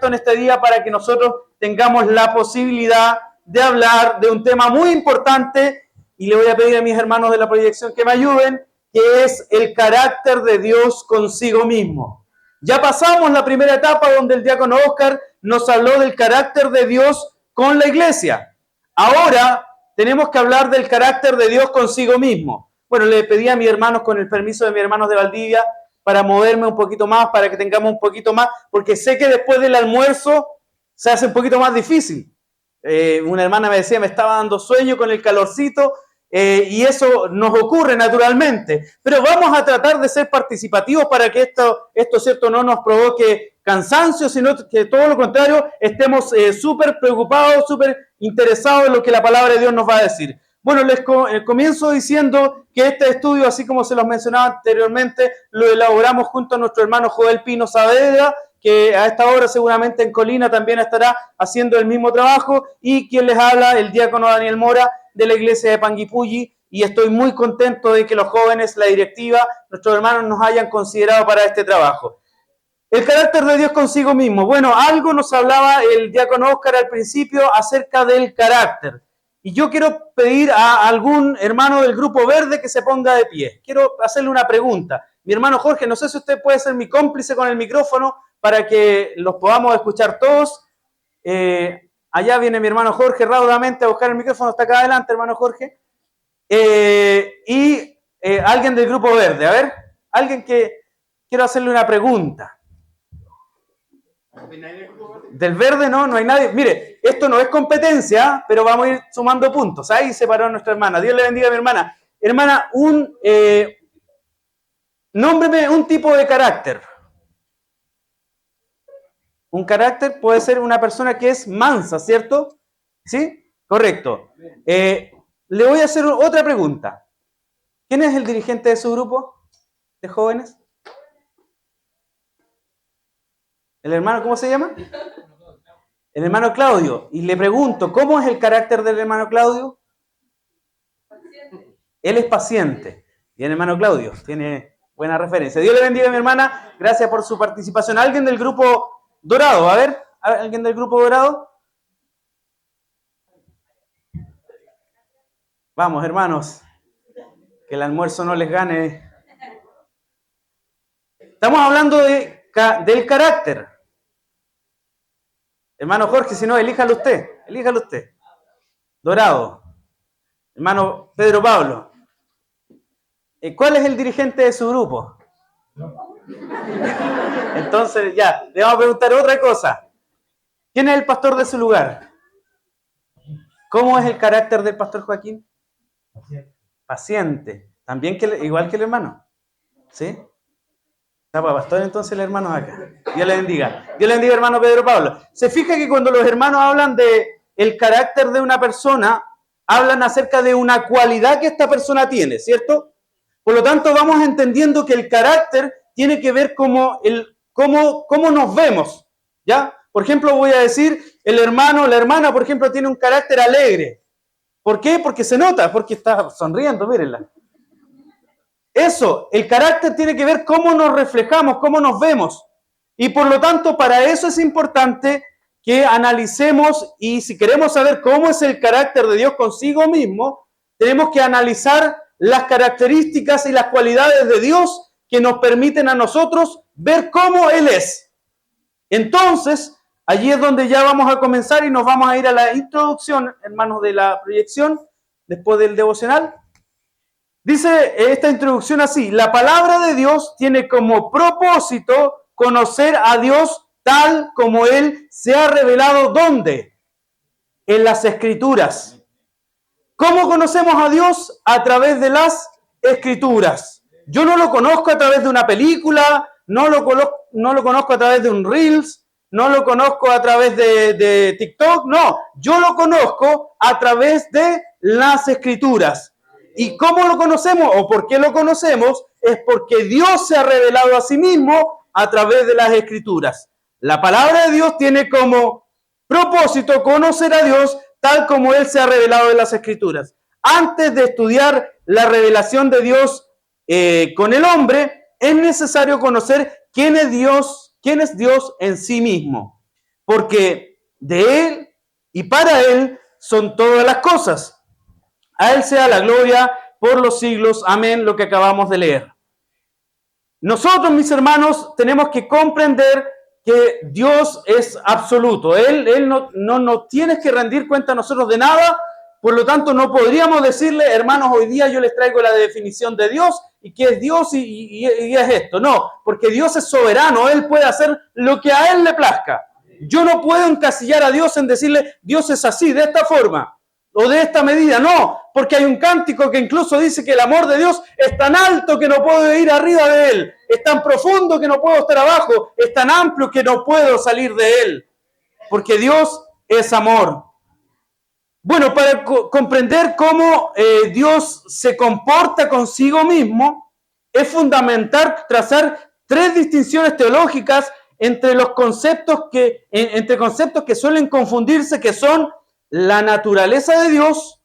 abierto en este día para que nosotros tengamos la posibilidad de hablar de un tema muy importante, y le voy a pedir a mis hermanos de la proyección que me ayuden, que es el carácter de Dios consigo mismo. Ya pasamos la primera etapa donde el diácono Oscar nos habló del carácter de Dios con la iglesia. Ahora tenemos que hablar del carácter de Dios consigo mismo. Bueno, le pedí a mis hermanos, con el permiso de mis hermanos de Valdivia, para moverme un poquito más, para que tengamos un poquito más, porque sé que después del almuerzo se hace un poquito más difícil. Una hermana me decía, me estaba dando sueño con el calorcito, y eso nos ocurre naturalmente. Pero vamos a tratar de ser participativos para que esto ¿cierto?, no nos provoque cansancio, sino que todo lo contrario, estemos súper preocupados, súper interesados en lo que la palabra de Dios nos va a decir. Bueno, les comienzo diciendo que este estudio, así como se los mencionaba anteriormente, lo elaboramos junto a nuestro hermano Joel Pino Saavedra, que a esta hora seguramente en Colina también estará haciendo el mismo trabajo, y quien les habla, el diácono Daniel Mora, de la iglesia de Panguipulli, y estoy muy contento de que los jóvenes, la directiva, nuestros hermanos nos hayan considerado para este trabajo. El carácter de Dios consigo mismo. Bueno, algo nos hablaba el diácono Oscar al principio acerca del carácter. Y yo quiero pedir a algún hermano del Grupo Verde que se ponga de pie. Quiero hacerle una pregunta. Mi hermano Jorge, no sé si usted puede ser mi cómplice con el micrófono para que los podamos escuchar todos. Allá viene mi hermano Jorge raudamente a buscar el micrófono. Está acá adelante, hermano Jorge. Alguien del Grupo Verde. A ver, alguien que... Quiero hacerle una pregunta. Del verde no hay nadie. Mire, esto no es competencia, pero vamos a ir sumando puntos. Ahí se paró nuestra hermana. Dios le bendiga a mi hermana. Hermana, nómbreme un tipo de carácter. Un carácter puede ser una persona que es mansa, ¿cierto? ¿Sí? Correcto. Le voy a hacer otra pregunta. ¿Quién es el dirigente de su grupo de jóvenes? ¿El hermano cómo se llama? El hermano Claudio. Y le pregunto, ¿cómo es el carácter del hermano Claudio? Él es paciente. Y el hermano Claudio tiene buena referencia. Dios le bendiga a mi hermana. Gracias por su participación. ¿Alguien del grupo dorado? A ver, ¿alguien del grupo dorado? Vamos, hermanos. Que el almuerzo no les gane. Estamos hablando del carácter. Hermano Jorge, si no, elíjalo usted. Elíjalo usted. Dorado. Hermano Pedro Pablo. ¿Cuál es el dirigente de su grupo? Entonces, ya, le vamos a preguntar otra cosa. ¿Quién es el pastor de su lugar? ¿Cómo es el carácter del pastor Joaquín? Paciente. También igual que el hermano. ¿Sí? Está para pastor entonces el hermano acá. Dios le bendiga. Dios le bendiga, hermano Pedro Pablo. Se fija que cuando los hermanos hablan de el carácter de una persona, hablan acerca de una cualidad que esta persona tiene, ¿cierto? Por lo tanto, vamos entendiendo que el carácter tiene que ver cómo nos vemos, ¿ya? Por ejemplo, voy a decir, el hermano, la hermana, por ejemplo, tiene un carácter alegre. ¿Por qué? Porque se nota, porque está sonriendo, mírenla. Eso, el carácter tiene que ver cómo nos reflejamos, cómo nos vemos. Y por lo tanto, para eso es importante que analicemos, y si queremos saber cómo es el carácter de Dios consigo mismo, tenemos que analizar las características y las cualidades de Dios que nos permiten a nosotros ver cómo Él es. Entonces, allí es donde ya vamos a comenzar y nos vamos a ir a la introducción, hermanos de la proyección, después del devocional. Dice esta introducción así: la palabra de Dios tiene como propósito conocer a Dios tal como Él se ha revelado. ¿Dónde? En las Escrituras. ¿Cómo conocemos a Dios? A través de las Escrituras. Yo no lo conozco a través de una película, no lo conozco a través de un Reels, no lo conozco a través de TikTok, no. Yo lo conozco a través de las Escrituras. ¿Y cómo lo conocemos o por qué lo conocemos? Es porque Dios se ha revelado a sí mismo a través de las Escrituras. La palabra de Dios tiene como propósito conocer a Dios tal como Él se ha revelado en las Escrituras. Antes de estudiar la revelación de Dios con el hombre, es necesario conocer quién es Dios en sí mismo. porque de Él y para Él son todas las cosas. A Él sea la gloria por los siglos. Amén, lo que acabamos de leer. Nosotros, mis hermanos, tenemos que comprender que Dios es absoluto. Él no nos tiene que rendir cuenta a nosotros de nada. Por lo tanto, no podríamos decirle, hermanos, hoy día yo les traigo la definición de Dios y qué es Dios y es esto. No, porque Dios es soberano. Él puede hacer lo que a Él le plazca. Yo no puedo encasillar a Dios en decirle, Dios es así, de esta forma o de esta medida. No, porque hay un cántico que incluso dice que el amor de Dios es tan alto que no puedo ir arriba de Él. Es tan profundo que no puedo estar abajo. Es tan amplio que no puedo salir de Él. Porque Dios es amor. Bueno, para comprender cómo Dios se comporta consigo mismo, es fundamental trazar tres distinciones teológicas entre conceptos que suelen confundirse, que son la naturaleza de Dios,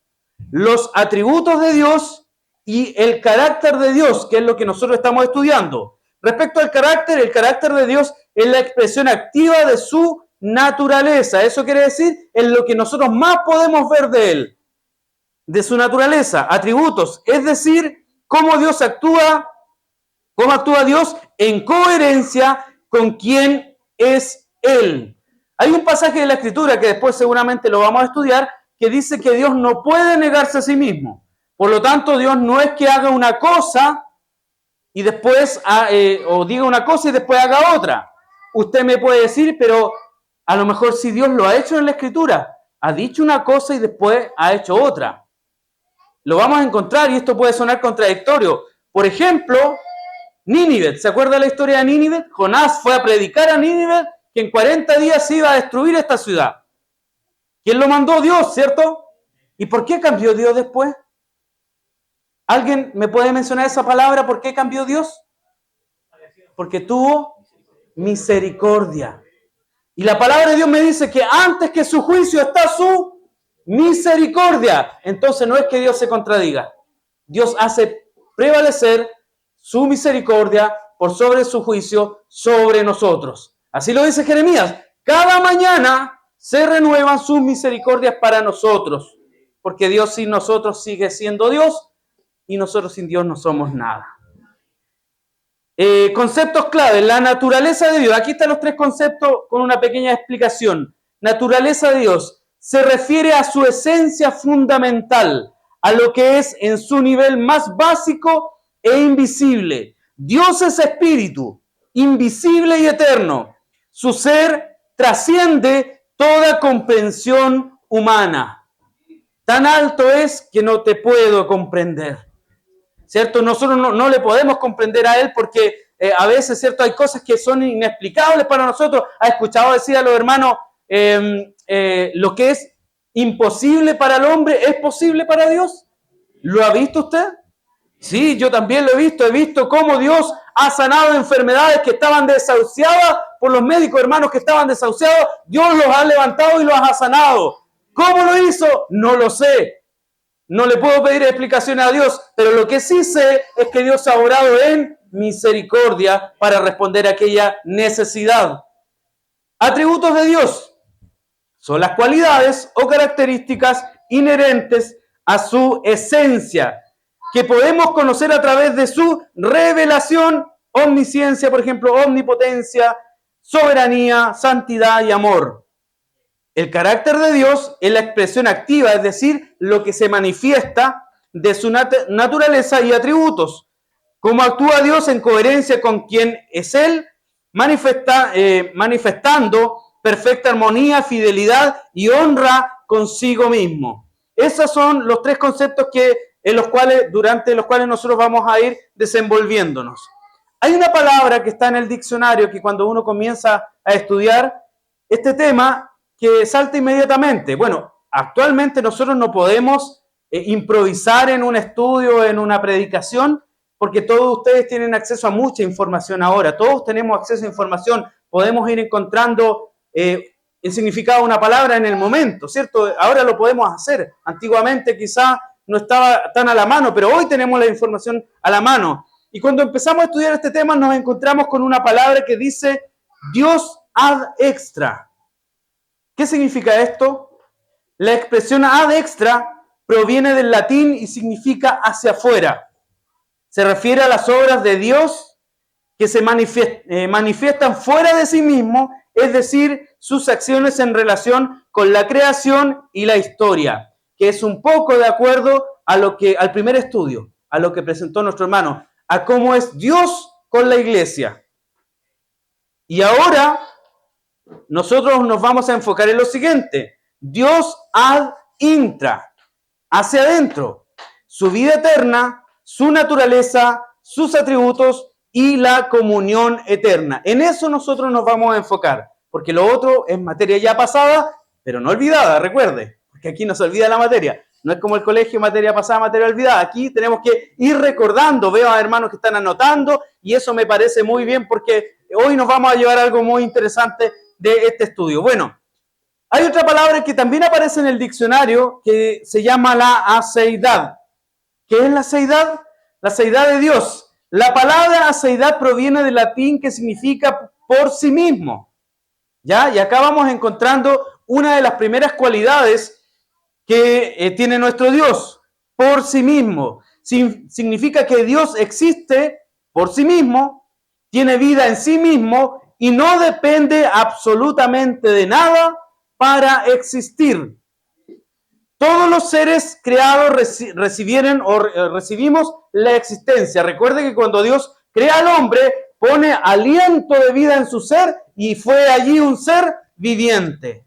los atributos de Dios y el carácter de Dios, que es lo que nosotros estamos estudiando. Respecto al carácter, el carácter de Dios es la expresión activa de su naturaleza. Eso quiere decir, es lo que nosotros más podemos ver de Él, de su naturaleza. Atributos, es decir, cómo actúa Dios en coherencia con quién es Él. Hay un pasaje de la Escritura que después seguramente lo vamos a estudiar, que dice que Dios no puede negarse a sí mismo. Por lo tanto, Dios no es que haga una cosa y después, o diga una cosa y después haga otra. Usted me puede decir, pero a lo mejor si Dios lo ha hecho en la Escritura, ha dicho una cosa y después ha hecho otra. Lo vamos a encontrar y esto puede sonar contradictorio. Por ejemplo, Nínive. ¿Se acuerda la historia de Nínive? Jonás fue a predicar a Nínive que en 40 días se iba a destruir esta ciudad. ¿Quién lo mandó? Dios, ¿cierto? ¿Y por qué cambió Dios después? ¿Alguien me puede mencionar esa palabra? ¿Por qué cambió Dios? Porque tuvo misericordia. Y la palabra de Dios me dice que antes que su juicio está su misericordia. Entonces no es que Dios se contradiga. Dios hace prevalecer su misericordia por sobre su juicio sobre nosotros. Así lo dice Jeremías. Cada mañana se renuevan sus misericordias para nosotros. Porque Dios sin nosotros sigue siendo Dios y nosotros sin Dios no somos nada. Conceptos clave, la naturaleza de Dios. Aquí están los tres conceptos con una pequeña explicación. Naturaleza de Dios se refiere a su esencia fundamental, a lo que es en su nivel más básico e invisible. Dios es espíritu, invisible y eterno. Su ser trasciende toda comprensión humana. Tan alto es que no te puedo comprender. ¿Cierto? Nosotros no le podemos comprender a Él porque a veces, ¿cierto? Hay cosas que son inexplicables para nosotros. ¿Ha escuchado decir a los hermanos lo que es imposible para el hombre es posible para Dios? ¿Lo ha visto usted? Sí, yo también lo he visto. He visto cómo Dios ha sanado enfermedades que estaban desahuciadas por los médicos, hermanos que estaban desahuciados. Dios los ha levantado y los ha sanado. ¿Cómo lo hizo? No lo sé. No le puedo pedir explicaciones a Dios, pero lo que sí sé es que Dios ha obrado en misericordia para responder a aquella necesidad. Atributos de Dios son las cualidades o características inherentes a su esencia, que podemos conocer a través de su revelación, omnisciencia, por ejemplo, omnipotencia, soberanía, santidad y amor. El carácter de Dios es la expresión activa, es decir, lo que se manifiesta de su naturaleza y atributos. Cómo actúa Dios en coherencia con quien es Él, manifestando perfecta armonía, fidelidad y honra consigo mismo. Esos son los tres conceptos durante los cuales nosotros vamos a ir desenvolviéndonos. Hay una palabra que está en el diccionario que cuando uno comienza a estudiar este tema, que salta inmediatamente. Bueno, actualmente nosotros no podemos improvisar en un estudio, en una predicación, porque todos ustedes tienen acceso a mucha información ahora. Todos tenemos acceso a información. Podemos ir encontrando el significado de una palabra en el momento, ¿cierto? Ahora lo podemos hacer. Antiguamente quizá no estaba tan a la mano, pero hoy tenemos la información a la mano. Y cuando empezamos a estudiar este tema nos encontramos con una palabra que dice Dios ad extra. ¿Qué significa esto? La expresión ad extra proviene del latín y significa hacia afuera. Se refiere a las obras de Dios que se manifiestan fuera de sí mismo, es decir, sus acciones en relación con la creación y la historia, que es un poco de acuerdo a al primer estudio, a lo que presentó nuestro hermano, a cómo es Dios con la iglesia. Y ahora nosotros nos vamos a enfocar en lo siguiente: Dios ad intra, hacia adentro, su vida eterna, su naturaleza, sus atributos y la comunión eterna. En eso nosotros nos vamos a enfocar, porque lo otro es materia ya pasada, pero no olvidada, recuerde, porque aquí no se olvida la materia. No es como el colegio, materia pasada, materia olvidada. Aquí tenemos que ir recordando. Veo a hermanos que están anotando y eso me parece muy bien porque hoy nos vamos a llevar algo muy interesante de este estudio. Bueno, hay otra palabra que también aparece en el diccionario que se llama la aceidad. ¿Qué es la aceidad? La aceidad de Dios. La palabra aceidad proviene del latín que significa por sí mismo. ¿Ya? Y acá vamos encontrando una de las primeras cualidades que tiene nuestro Dios, por sí mismo. Significa que Dios existe por sí mismo, tiene vida en sí mismo y no depende absolutamente de nada para existir. Todos los seres creados recibimos la existencia. Recuerde que cuando Dios crea al hombre, pone aliento de vida en su ser y fue allí un ser viviente.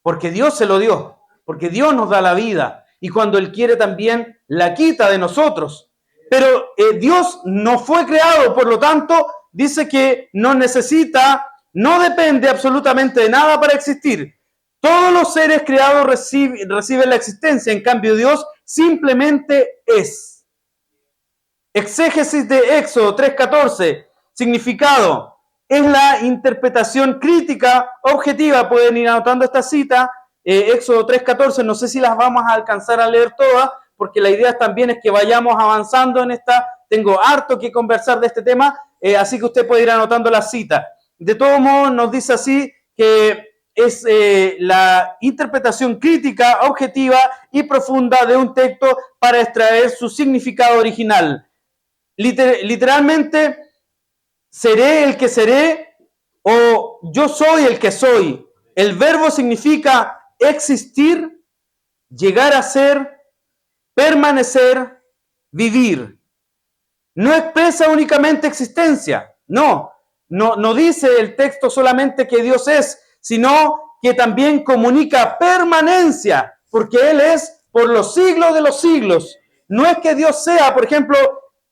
Porque Dios se lo dio, porque Dios nos da la vida y cuando Él quiere también la quita de nosotros. Pero Dios no fue creado, por lo tanto, dice que no necesita, no depende absolutamente de nada para existir. Todos los seres creados reciben la existencia, en cambio Dios simplemente es. Exégesis de Éxodo 3:14, significado, es la interpretación crítica objetiva. Pueden ir anotando esta cita, Éxodo 3:14, no sé si las vamos a alcanzar a leer todas, porque la idea también es que vayamos avanzando en esta, tengo harto que conversar de este tema, así que usted puede ir anotando la cita. De todos modos, nos dice así que es la interpretación crítica, objetiva y profunda de un texto para extraer su significado original. Literalmente, seré el que seré o yo soy el que soy. El verbo significa existir, llegar a ser, permanecer, vivir. No expresa únicamente existencia, no dice el texto solamente que Dios es, sino que también comunica permanencia, porque Él es por los siglos de los siglos. No es que Dios sea, por ejemplo,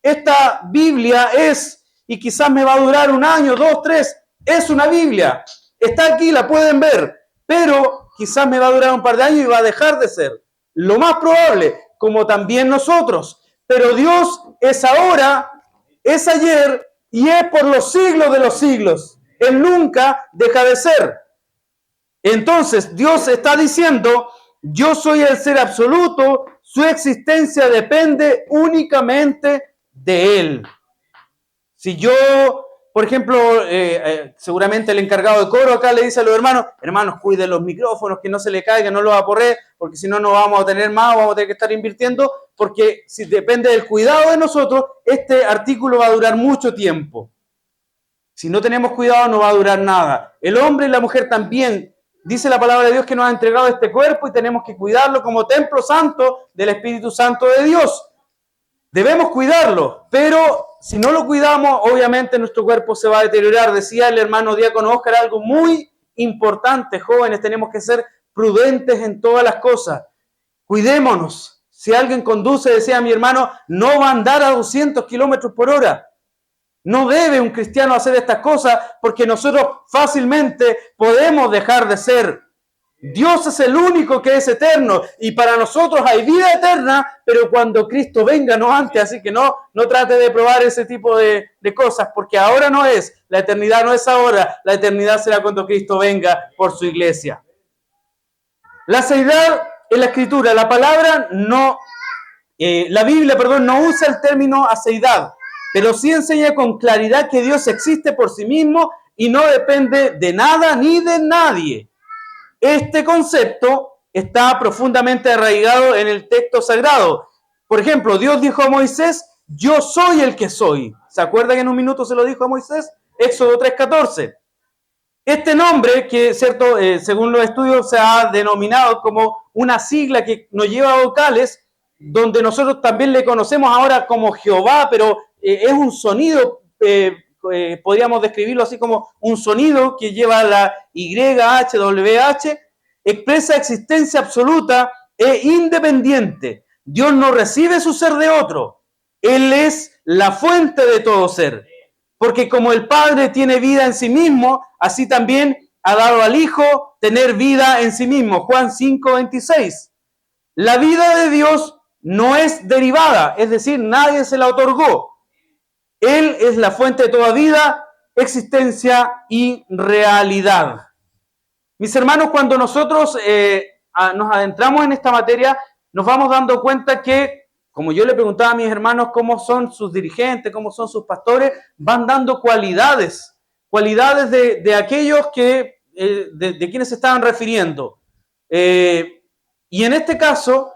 esta Biblia es, y quizás me va a durar 1 año, 2, 3, es una Biblia. Está aquí, la pueden ver, pero quizás me va a durar un par de años y va a dejar de ser. Lo más probable, como también nosotros. Pero Dios es ahora, es ayer y es por los siglos de los siglos. Él nunca deja de ser. Entonces, Dios está diciendo, yo soy el ser absoluto, su existencia depende únicamente de Él. Si yo, por ejemplo, seguramente el encargado de coro acá le dice a los hermanos, cuiden los micrófonos, que no se le caigan, no los aporreen, porque si no, no vamos a tener más, vamos a tener que estar invirtiendo, porque si depende del cuidado de nosotros, este artículo va a durar mucho tiempo. Si no tenemos cuidado, no va a durar nada. El hombre y la mujer también. Dice la palabra de Dios que nos ha entregado este cuerpo y tenemos que cuidarlo como templo santo del Espíritu Santo de Dios. Debemos cuidarlo, pero si no lo cuidamos, obviamente nuestro cuerpo se va a deteriorar. Decía el hermano diácono Oscar algo muy importante, jóvenes, tenemos que ser prudentes en todas las cosas. Cuidémonos. Si alguien conduce, decía mi hermano, no va a andar a 200 kilómetros por hora. No debe un cristiano hacer estas cosas porque nosotros fácilmente podemos dejar de ser. Dios es el único que es eterno y para nosotros hay vida eterna, pero cuando Cristo venga, no antes. Así que no trate de probar ese tipo de cosas porque ahora no es. La eternidad no es ahora. La eternidad será cuando Cristo venga por su iglesia. La aceidad en la Escritura, la Biblia no usa el término aceidad, pero sí enseña con claridad que Dios existe por sí mismo y no depende de nada ni de nadie. Este concepto está profundamente arraigado en el texto sagrado. Por ejemplo, Dios dijo a Moisés, yo soy el que soy. ¿Se acuerda que en un minuto se lo dijo a Moisés? Éxodo 3:14. Este nombre, que cierto, según los estudios se ha denominado como una sigla que nos lleva a vocales, donde nosotros también le conocemos ahora como Jehová, pero es un sonido, podríamos describirlo así como un sonido que lleva la YHWH, expresa existencia absoluta e independiente. Dios no recibe su ser de otro. Él es la fuente de todo ser. Porque como el Padre tiene vida en sí mismo, así también ha dado al Hijo tener vida en sí mismo. Juan 5:26. La vida de Dios no es derivada, es decir, nadie se la otorgó. Él es la fuente de toda vida, existencia y realidad. Mis hermanos, cuando nosotros nos adentramos en esta materia, nos vamos dando cuenta que, como yo le preguntaba a mis hermanos cómo son sus dirigentes, cómo son sus pastores, van dando cualidades de aquellos que, de quienes se estaban refiriendo. Y en este caso,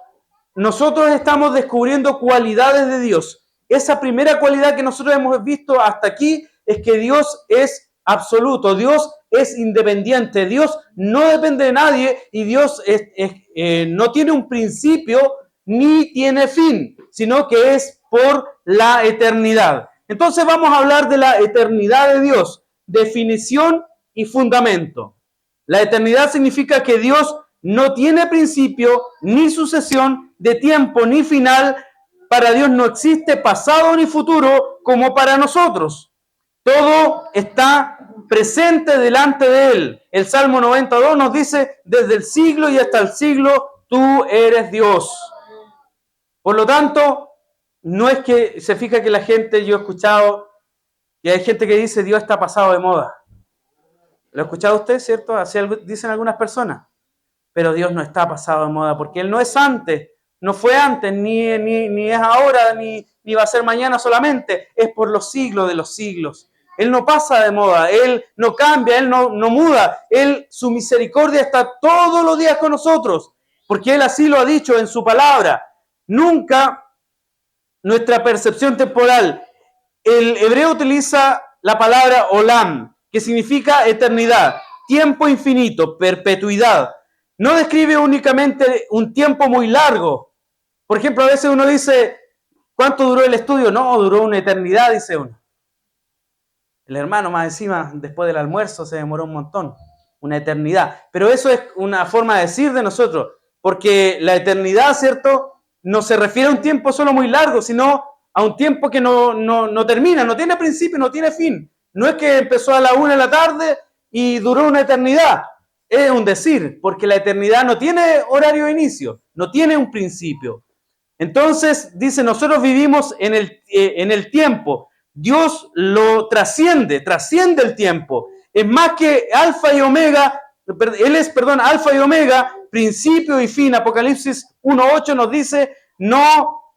nosotros estamos descubriendo cualidades de Dios. Esa primera cualidad que nosotros hemos visto hasta aquí es que Dios es absoluto, Dios es independiente, Dios no depende de nadie y Dios no tiene un principio ni tiene fin, sino que es por la eternidad. Entonces vamos a hablar de la eternidad de Dios, definición y fundamento. La eternidad significa que Dios no tiene principio, ni sucesión de tiempo, ni final. Para Dios no existe pasado ni futuro como para nosotros. Todo está presente delante de Él. El Salmo 92 nos dice, desde el siglo y hasta el siglo, tú eres Dios. Por lo tanto, no es que se fija que la gente, yo he escuchado, y hay gente que dice, Dios está pasado de moda. ¿Lo ha escuchado usted, cierto? Así dicen algunas personas. Pero Dios no está pasado de moda, porque Él no es antes, no fue antes, ni es ahora, ni va a ser mañana solamente, es por los siglos de los siglos. Él no pasa de moda, Él no cambia, Él no muda, su misericordia está todos los días con nosotros, porque Él así lo ha dicho en su palabra. Nunca nuestra percepción temporal. El hebreo utiliza la palabra olam, que significa eternidad, tiempo infinito, perpetuidad. No describe únicamente un tiempo muy largo. Por ejemplo, a veces uno dice, ¿cuánto duró el estudio? No, duró una eternidad, dice uno. El hermano más encima, después del almuerzo, se demoró un montón, una eternidad. Pero eso es una forma de decir de nosotros, porque la eternidad, ¿cierto?, no se refiere a un tiempo solo muy largo, sino a un tiempo que no termina, no tiene principio, no tiene fin. No es que empezó a la 1 de la tarde y duró una eternidad. Es un decir, porque la eternidad no tiene horario de inicio, no tiene un principio. Entonces, dice, nosotros vivimos en el tiempo. Dios lo trasciende el tiempo. Es más que alfa y omega, Él es, alfa y omega, principio y fin. Apocalipsis 1:8 nos dice, no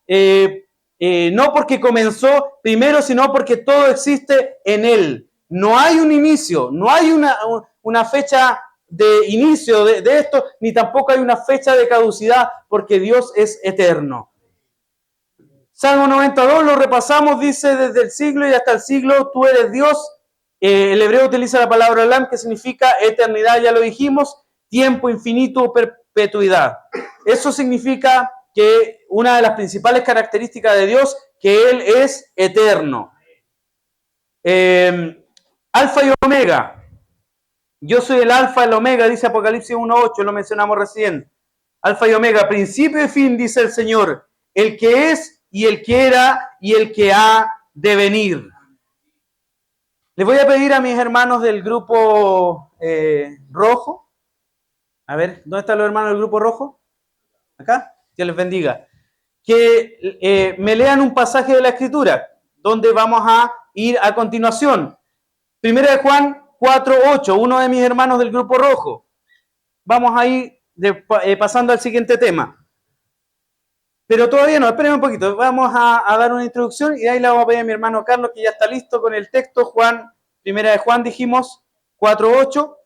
porque comenzó primero, sino porque todo existe en Él. No hay un inicio, no hay una fecha de inicio de esto, ni tampoco hay una fecha de caducidad, porque Dios es eterno. Salmo 92 lo repasamos, dice, desde el siglo y hasta el siglo, tú eres Dios. El hebreo utiliza la palabra olam, que significa eternidad, ya lo dijimos, tiempo infinito, perpetuidad. Eso significa que una de las principales características de Dios, que Él es eterno. Alfa y omega. Yo soy el alfa y el omega, dice Apocalipsis 1:8, lo mencionamos recién. Alfa y omega, principio y fin, dice el Señor, el que es y el que era y el que ha de venir. Les voy a pedir a mis hermanos del grupo rojo. A ver, ¿dónde están los hermanos del grupo rojo? Acá, Dios les bendiga. Que me lean un pasaje de la Escritura, donde vamos a ir a continuación. Primera de Juan 4:8, uno de mis hermanos del grupo rojo. Vamos a ir pasando al siguiente tema. Pero todavía no, espérenme un poquito. Vamos a dar una introducción y ahí le vamos a pedir a mi hermano Carlos, que ya está listo con el texto. Primera de Juan, dijimos, 4:8.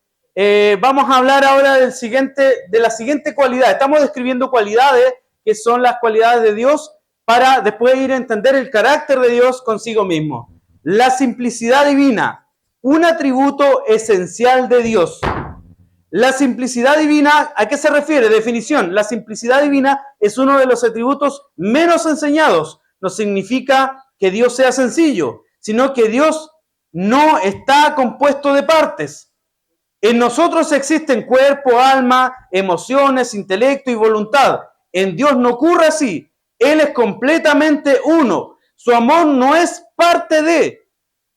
vamos a hablar ahora de la siguiente cualidad. Estamos describiendo cualidades que son las cualidades de Dios para después ir a entender el carácter de Dios consigo mismo. La simplicidad divina, un atributo esencial de Dios. La simplicidad divina, ¿a qué se refiere? Definición, la simplicidad divina es uno de los atributos menos enseñados. No significa que Dios sea sencillo, sino que Dios no está compuesto de partes. En nosotros existen cuerpo, alma, emociones, intelecto y voluntad. En Dios no ocurre así. Él es completamente uno. Su amor no es parte de,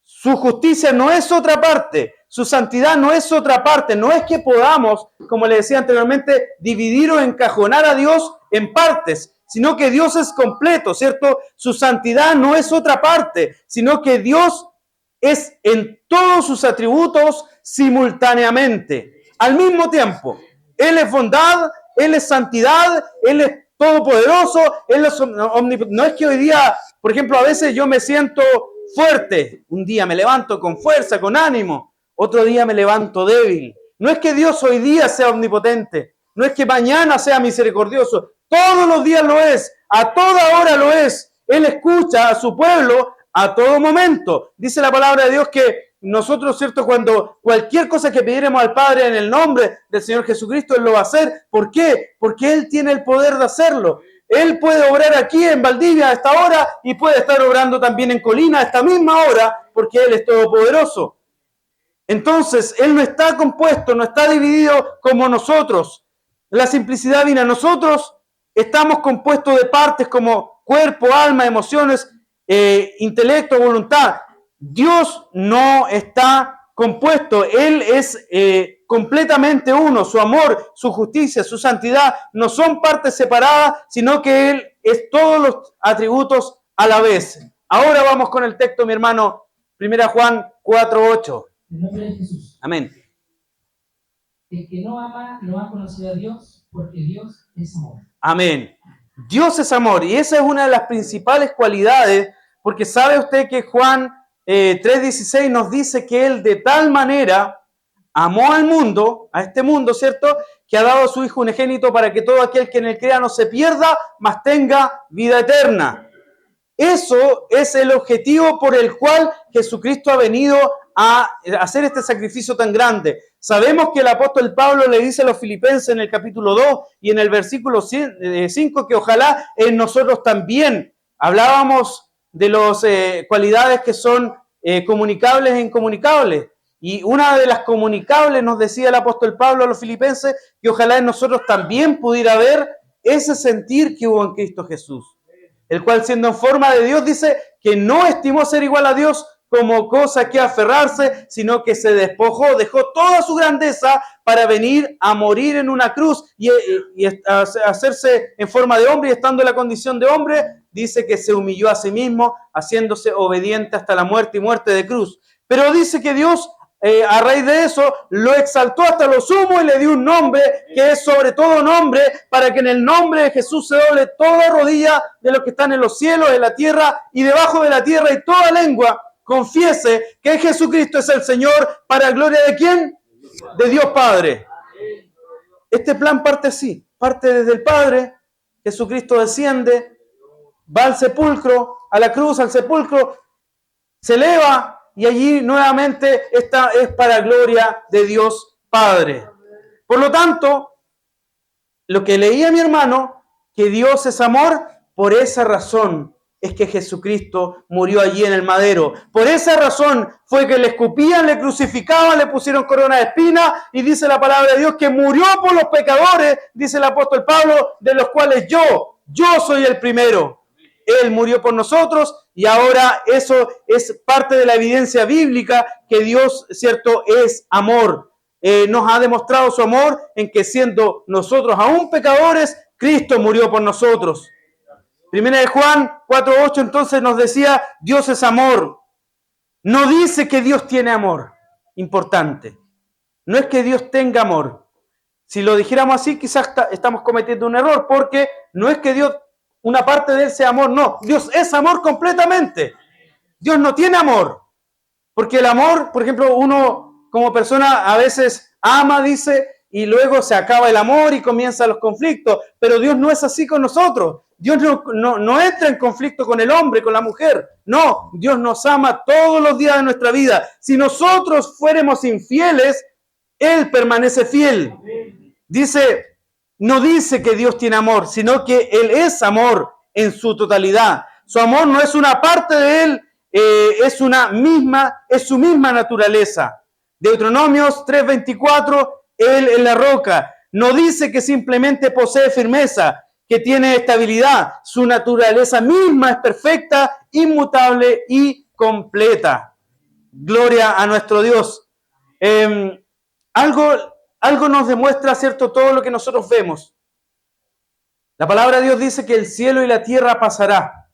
su justicia no es otra parte, su santidad no es otra parte. No es que podamos, como le decía anteriormente, dividir o encajonar a Dios en partes, sino que Dios es completo, ¿cierto? Su santidad no es otra parte, sino que Dios es en todos sus atributos simultáneamente, al mismo tiempo. Él es bondad, Él es santidad, Él es todopoderoso, Él es omnipotente. No es que hoy día, por ejemplo, a veces yo me siento fuerte, un día me levanto con fuerza, con ánimo, otro día me levanto débil. No es que Dios hoy día sea omnipotente, no es que mañana sea misericordioso, todos los días lo es, a toda hora lo es. Él escucha a su pueblo a todo momento. Dice la palabra de Dios que nosotros, ¿cierto? Cuando cualquier cosa que pidiéramos al Padre en el nombre del Señor Jesucristo, Él lo va a hacer. ¿Por qué? Porque Él tiene el poder de hacerlo. Él puede obrar aquí en Valdivia a esta hora y puede estar obrando también en Colina a esta misma hora, porque Él es todopoderoso. Entonces, Él no está compuesto, no está dividido como nosotros. La simplicidad divina, nosotros estamos compuestos de partes como cuerpo, alma, emociones, intelecto, voluntad. Dios no está compuesto, Él es completamente uno. Su amor, su justicia, su santidad no son partes separadas, sino que Él es todos los atributos a la vez. Ahora vamos con el texto, mi hermano, 1 Juan 4:8. En nombre de Jesús. Amén. El que no ama no ha conocido a Dios, porque Dios es amor. Amén. Dios es amor, y esa es una de las principales cualidades, porque sabe usted que Juan 3:16 nos dice que Él de tal manera amó al mundo, a este mundo, ¿cierto?, que ha dado a su Hijo unigénito para que todo aquel que en Él crea no se pierda, mas tenga vida eterna. Eso es el objetivo por el cual Jesucristo ha venido a hacer este sacrificio tan grande. Sabemos que el apóstol Pablo le dice a los filipenses en el capítulo 2 y en el versículo 5 que ojalá en nosotros también. Hablábamos de las cualidades que son comunicables e incomunicables. Y una de las comunicables, nos decía el apóstol Pablo a los filipenses, que ojalá en nosotros también pudiera haber ese sentir que hubo en Cristo Jesús, el cual siendo en forma de Dios dice que no estimó ser igual a Dios como cosa que aferrarse, sino que se despojó, dejó toda su grandeza para venir a morir en una cruz y hacerse en forma de hombre, y estando en la condición de hombre, dice que se humilló a sí mismo, haciéndose obediente hasta la muerte y muerte de cruz. Pero dice que Dios, a raíz de eso, lo exaltó hasta lo sumo y le dio un nombre que es sobre todo nombre, para que en el nombre de Jesús se doble toda rodilla de los que están en los cielos, en la tierra y debajo de la tierra, y toda lengua confiese que Jesucristo es el Señor, para gloria de ¿quién? De Dios Padre. Este plan parte así, parte desde el Padre. Jesucristo desciende, va al sepulcro, a la cruz, al sepulcro, se eleva, y allí nuevamente esta es para gloria de Dios Padre. Por lo tanto, lo que leía mi hermano, que Dios es amor, por esa razón es que Jesucristo murió allí en el madero. Por esa razón fue que le escupían, le crucificaban, le pusieron corona de espinas, y dice la palabra de Dios que murió por los pecadores, dice el apóstol Pablo, de los cuales yo soy el primero. Él murió por nosotros, y ahora eso es parte de la evidencia bíblica que Dios, ¿cierto?, es amor. Nos ha demostrado su amor en que siendo nosotros aún pecadores, Cristo murió por nosotros. Primera de Juan 4:8 entonces nos decía, Dios es amor. No dice que Dios tiene amor. Importante. No es que Dios tenga amor. Si lo dijéramos así, quizás estamos cometiendo un error, porque no es que Dios, una parte de Él sea amor. No, Dios es amor completamente. Dios no tiene amor. Porque el amor, por ejemplo, uno como persona a veces ama, dice, y luego se acaba el amor y comienzan los conflictos. Pero Dios no es así con nosotros. Dios no entra en conflicto con el hombre, con la mujer. No, Dios nos ama todos los días de nuestra vida. Si nosotros fuéramos infieles, Él permanece fiel. Dice, no dice que Dios tiene amor, sino que Él es amor en su totalidad. Su amor no es una parte de Él, es su misma naturaleza. Deuteronomios 3:24, Él es la roca. No dice que simplemente posee firmeza, que tiene estabilidad. Su naturaleza misma es perfecta, inmutable y completa. Gloria a nuestro Dios. Algo nos demuestra, ¿cierto?, todo lo que nosotros vemos. La palabra de Dios dice que el cielo y la tierra pasará,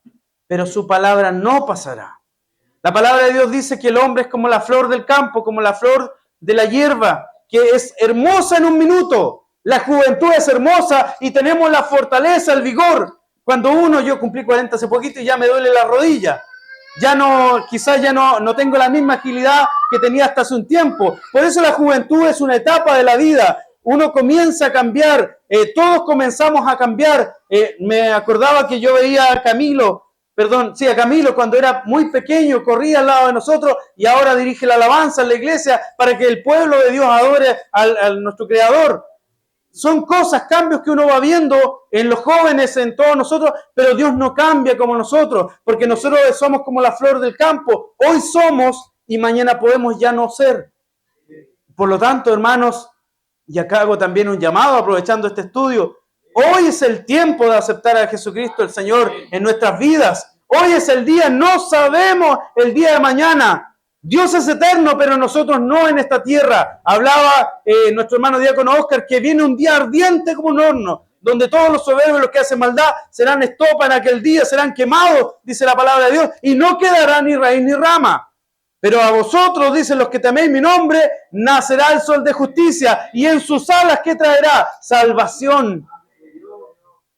pero su palabra no pasará. La palabra de Dios dice que el hombre es como la flor del campo, como la flor de la hierba, que es hermosa en un minuto. La juventud es hermosa y tenemos la fortaleza, el vigor. Cuando yo cumplí 40 hace poquito y ya me duele la rodilla. Quizás ya no tengo la misma agilidad que tenía hasta hace un tiempo. Por eso la juventud es una etapa de la vida. Uno comienza a cambiar, todos comenzamos a cambiar. Me acordaba que yo veía a Camilo cuando era muy pequeño, corría al lado de nosotros y ahora dirige la alabanza en la iglesia para que el pueblo de Dios adore a nuestro Creador. Son cambios que uno va viendo en los jóvenes, en todos nosotros, pero Dios no cambia como nosotros, porque nosotros somos como la flor del campo. Hoy somos y mañana podemos ya no ser. Por lo tanto, hermanos, y acá hago también un llamado aprovechando este estudio, hoy es el tiempo de aceptar a Jesucristo el Señor en nuestras vidas. Hoy es el día, no sabemos el día de mañana. Dios es eterno, pero nosotros no en esta tierra. Hablaba nuestro hermano diácono Oscar que viene un día ardiente como un horno, donde todos los soberbios, los que hacen maldad, serán estopa en aquel día, serán quemados, dice la palabra de Dios, y no quedará ni raíz ni rama. Pero a vosotros, dicen los que teméis mi nombre, nacerá el sol de justicia, y en sus alas, ¿qué traerá? Salvación.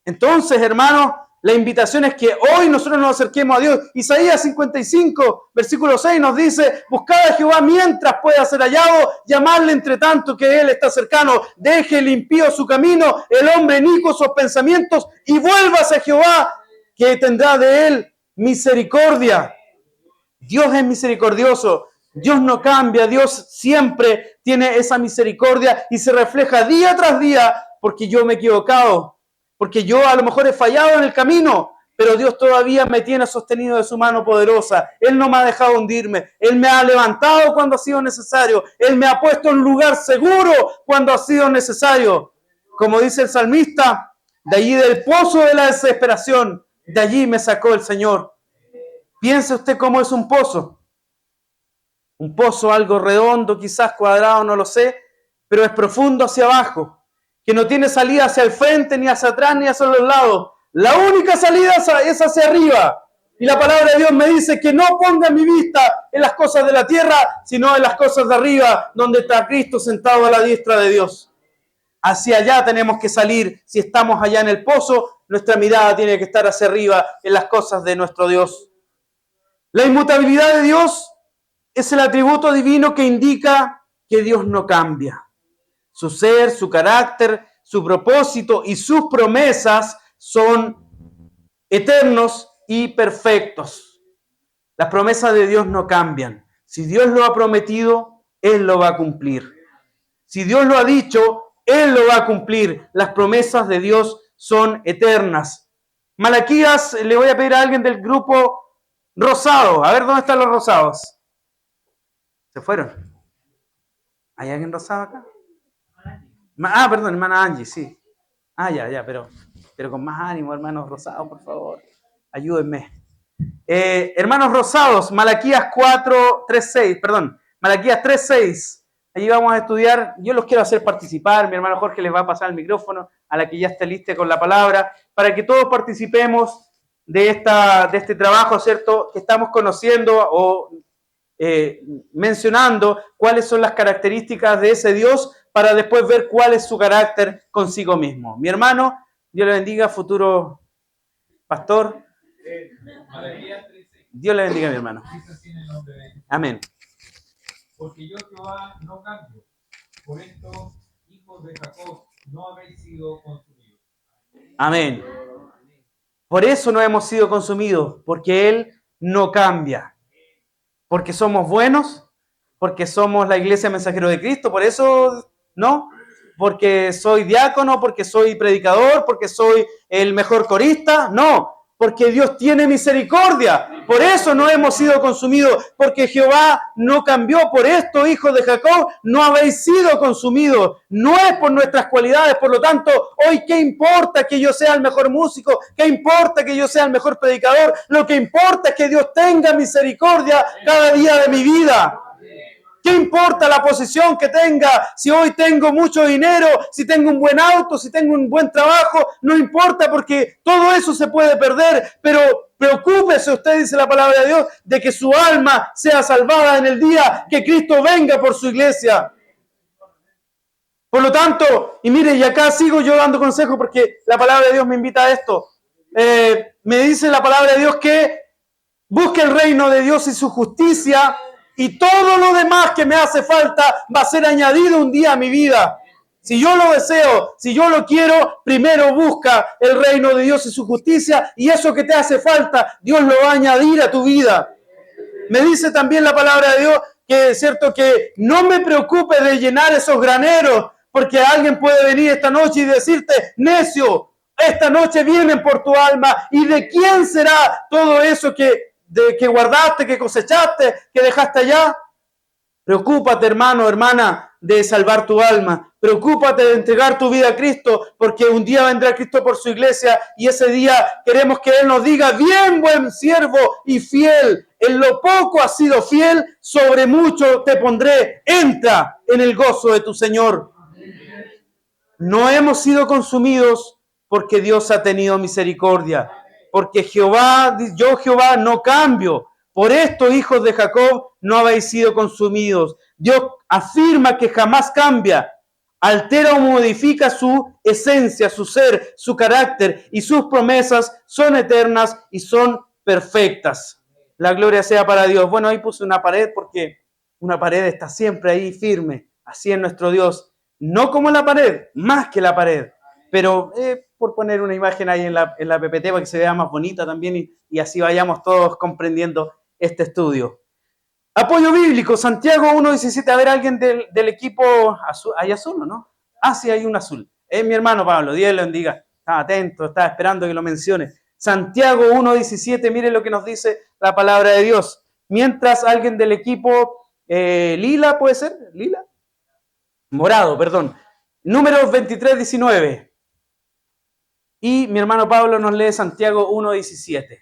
Entonces, hermanos, la invitación es que hoy nosotros nos acerquemos a Dios. Isaías 55, versículo 6 nos dice, buscad a Jehová mientras pueda ser hallado, llamadle entre tanto que Él está cercano. Deje el impío su camino, el hombre inicuo sus pensamientos, y vuélvase a Jehová, que tendrá de Él misericordia. Dios es misericordioso. Dios no cambia. Dios siempre tiene esa misericordia y se refleja día tras día porque yo me he equivocado. Porque yo a lo mejor he fallado en el camino, pero Dios todavía me tiene sostenido de su mano poderosa. Él no me ha dejado hundirme. Él me ha levantado cuando ha sido necesario. Él me ha puesto en un lugar seguro cuando ha sido necesario. Como dice el salmista, de allí del pozo de la desesperación, de allí me sacó el Señor. Piense usted cómo es un pozo. Un pozo algo redondo, quizás cuadrado, no lo sé, pero es profundo hacia abajo, que no tiene salida hacia el frente, ni hacia atrás, ni hacia los lados. La única salida es hacia arriba. Y la palabra de Dios me dice que no ponga mi vista en las cosas de la tierra, sino en las cosas de arriba, donde está Cristo sentado a la diestra de Dios. Hacia allá tenemos que salir. Si estamos allá en el pozo, nuestra mirada tiene que estar hacia arriba, en las cosas de nuestro Dios. La inmutabilidad de Dios es el atributo divino que indica que Dios no cambia. Su ser, su carácter, su propósito y sus promesas son eternos y perfectos. Las promesas de Dios no cambian. Si Dios lo ha prometido, Él lo va a cumplir. Si Dios lo ha dicho, Él lo va a cumplir. Las promesas de Dios son eternas. Malaquías, le voy a pedir a alguien del grupo rosado. A ver, ¿dónde están los rosados? ¿Se fueron? ¿Hay alguien rosado acá? Perdón, hermana Angie, sí. Ya, pero con más ánimo, hermanos rosados, por favor. Ayúdenme. Hermanos rosados, Malaquías 3:6. Allí vamos a estudiar. Yo los quiero hacer participar. Mi hermano Jorge les va a pasar el micrófono a la que ya esté lista con la palabra, para que todos participemos de este trabajo, ¿cierto? Que estamos conociendo o mencionando cuáles son las características de ese Dios para después ver cuál es su carácter consigo mismo. Mi hermano, Dios le bendiga, futuro pastor. Dios le bendiga, mi hermano. Amén. Porque yo, Jehová, no cambio. Por esto, hijos de Jacob, no habéis sido consumidos. Amén. Por eso no hemos sido consumidos, porque Él no cambia. Porque somos buenos, porque somos la iglesia mensajero de Cristo, por eso no. Porque soy diácono, porque soy predicador, porque soy el mejor corista, no. Porque Dios tiene misericordia. Por eso no hemos sido consumidos, porque Jehová no cambió. Por esto, hijos de Jacob, no habéis sido consumidos. No es por nuestras cualidades. Por lo tanto, hoy, ¿qué importa que yo sea el mejor músico? ¿Qué importa que yo sea el mejor predicador? Lo que importa es que Dios tenga misericordia cada día de mi vida. ¿Qué importa la posición que tenga? Si hoy tengo mucho dinero, si tengo un buen auto, si tengo un buen trabajo, no importa porque todo eso se puede perder, pero preocúpese usted, dice la palabra de Dios, de que su alma sea salvada en el día que Cristo venga por su iglesia. Por lo tanto, y mire, y acá sigo yo dando consejos porque la palabra de Dios me invita a esto. Me dice la palabra de Dios que busque el reino de Dios y su justicia, y todo lo demás que me hace falta va a ser añadido un día a mi vida. Si yo lo deseo, si yo lo quiero, primero busca el reino de Dios y su justicia, y eso que te hace falta, Dios lo va a añadir a tu vida. Me dice también la palabra de Dios que es cierto que no me preocupe de llenar esos graneros, porque alguien puede venir esta noche y decirte, necio, esta noche vienen por tu alma, ¿y de quién será todo eso que guardaste, que cosechaste, que dejaste allá? Preocúpate, hermano, hermana, de salvar tu alma. Preocúpate de entregar tu vida a Cristo, porque un día vendrá Cristo por su iglesia y ese día queremos que Él nos diga, bien, buen siervo y fiel, en lo poco has sido fiel, sobre mucho te pondré. Entra en el gozo de tu Señor. No hemos sido consumidos porque Dios ha tenido misericordia, porque yo Jehová no cambio. Por esto, hijos de Jacob, no habéis sido consumidos. Dios afirma que jamás cambia, altera o modifica su esencia, su ser, su carácter, y sus promesas son eternas y son perfectas. La gloria sea para Dios. Bueno, ahí puse una pared porque una pared está siempre ahí firme. Así es nuestro Dios. No como la pared, más que la pared. Pero por poner una imagen ahí en la PPT para que se vea más bonita también y así vayamos todos comprendiendo este estudio. Apoyo bíblico, Santiago 1:17. A ver, alguien del equipo azul. ¿Hay azul o no? Ah, sí, hay un azul. Es mi hermano Pablo, Dios le bendiga. Estaba atento, estaba esperando que lo mencione. Santiago 1:17, mire lo que nos dice la palabra de Dios. Mientras alguien del equipo lila, ¿puede ser? ¿Lila? Morado, perdón. Números 23:19. Y mi hermano Pablo nos lee Santiago 1:17.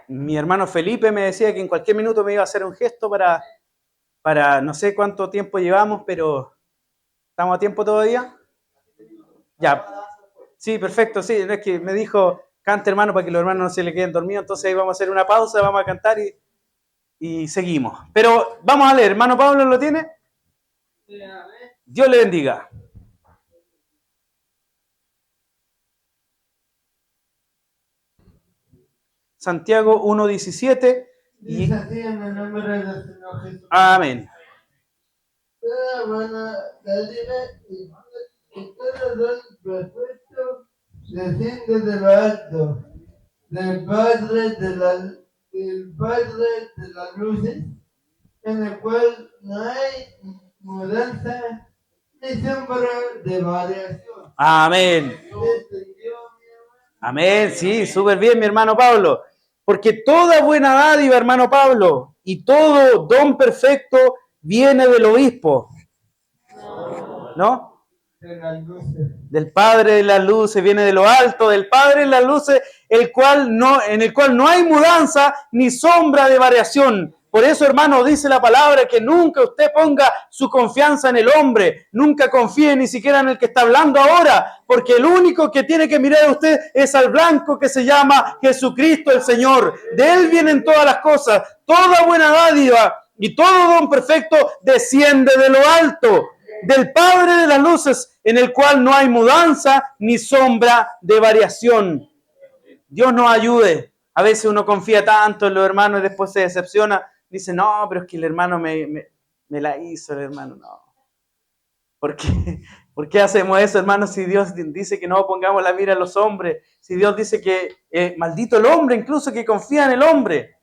Mi hermano Felipe me decía que en cualquier minuto me iba a hacer un gesto para no sé cuánto tiempo llevamos, pero ¿estamos a tiempo todavía? Ya. Sí, perfecto, sí. Es que me dijo, cante hermano para que los hermanos no se le queden dormidos, entonces ahí vamos a hacer una pausa, vamos a cantar y seguimos. Pero vamos a leer, hermano Pablo, ¿lo tiene? Dios le bendiga. Santiago 1:17. Dice así en el nombre del Señor Jesús. Amén. Toda buena dádiva y todo don perfecto desciende de lo alto, del Padre de las luces, en el cual no hay mudanza ni sombra de variación. Amén. Amén, sí, súper bien, mi hermano Pablo. Porque toda buena dádiva, hermano Pablo, y todo don perfecto viene del obispo. ¿No? Del Padre de las luces, viene de lo alto, del Padre de las luces, en el cual no hay mudanza ni sombra de variación. Por eso, hermano, dice la palabra que nunca usted ponga su confianza en el hombre, nunca confíe ni siquiera en el que está hablando ahora, porque el único que tiene que mirar a usted es al blanco que se llama Jesucristo el Señor. De Él vienen todas las cosas, toda buena dádiva y todo don perfecto desciende de lo alto, del Padre de las luces, en el cual no hay mudanza ni sombra de variación. Dios nos ayude. A veces uno confía tanto en los hermanos y después se decepciona, dice, no, pero es que el hermano me la hizo, el hermano, no. ¿Por qué? ¿Por qué hacemos eso, hermano? Si Dios dice que no pongamos la mira en los hombres, si Dios dice que maldito el hombre, incluso que confía en el hombre.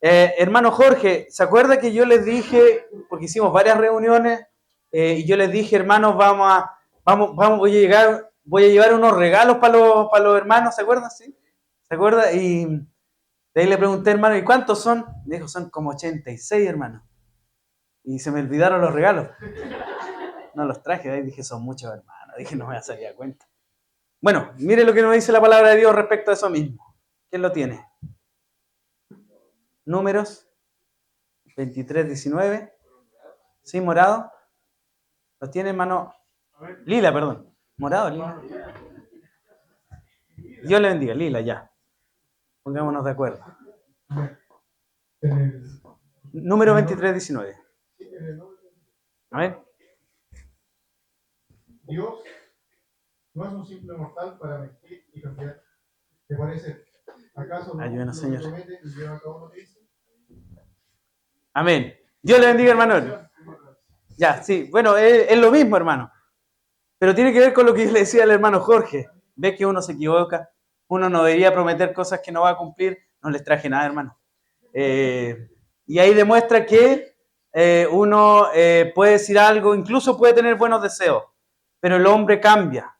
Hermano Jorge, ¿se acuerda que yo les dije, porque hicimos varias reuniones, y yo les dije, hermanos, voy a llevar unos regalos para los hermanos, ¿se acuerdan? ¿Sí? ¿Se acuerda? Y de ahí le pregunté, hermano, ¿y cuántos son? Me dijo, son como 86, hermano. Y se me olvidaron los regalos. No los traje, de ahí dije, son muchos, hermano. Dije, no me voy a salir a cuenta. Bueno, mire lo que nos dice la palabra de Dios respecto a eso mismo. ¿Quién lo tiene? Números 23:19. ¿Sí, morado? ¿Lo tiene, hermano? Lila, perdón. ¿Morado, lila? Dios le bendiga, lila, ya. Pongámonos de acuerdo. Número 23:19. A ver. Dios no es un simple mortal para mentir y cambiar. ¿Te parece? ¿Acaso no Ayúdenos, lo Señor. promete y lleva a cabo lo que dice? Amén. Dios le bendiga, hermano. Ya, sí. Bueno, es lo mismo, hermano. Pero tiene que ver con lo que yo le decía al hermano Jorge. Ve que uno se equivoca. Uno no debería prometer cosas que no va a cumplir. No les traje nada, hermano. Y ahí demuestra que uno puede decir algo, incluso puede tener buenos deseos, pero el hombre cambia.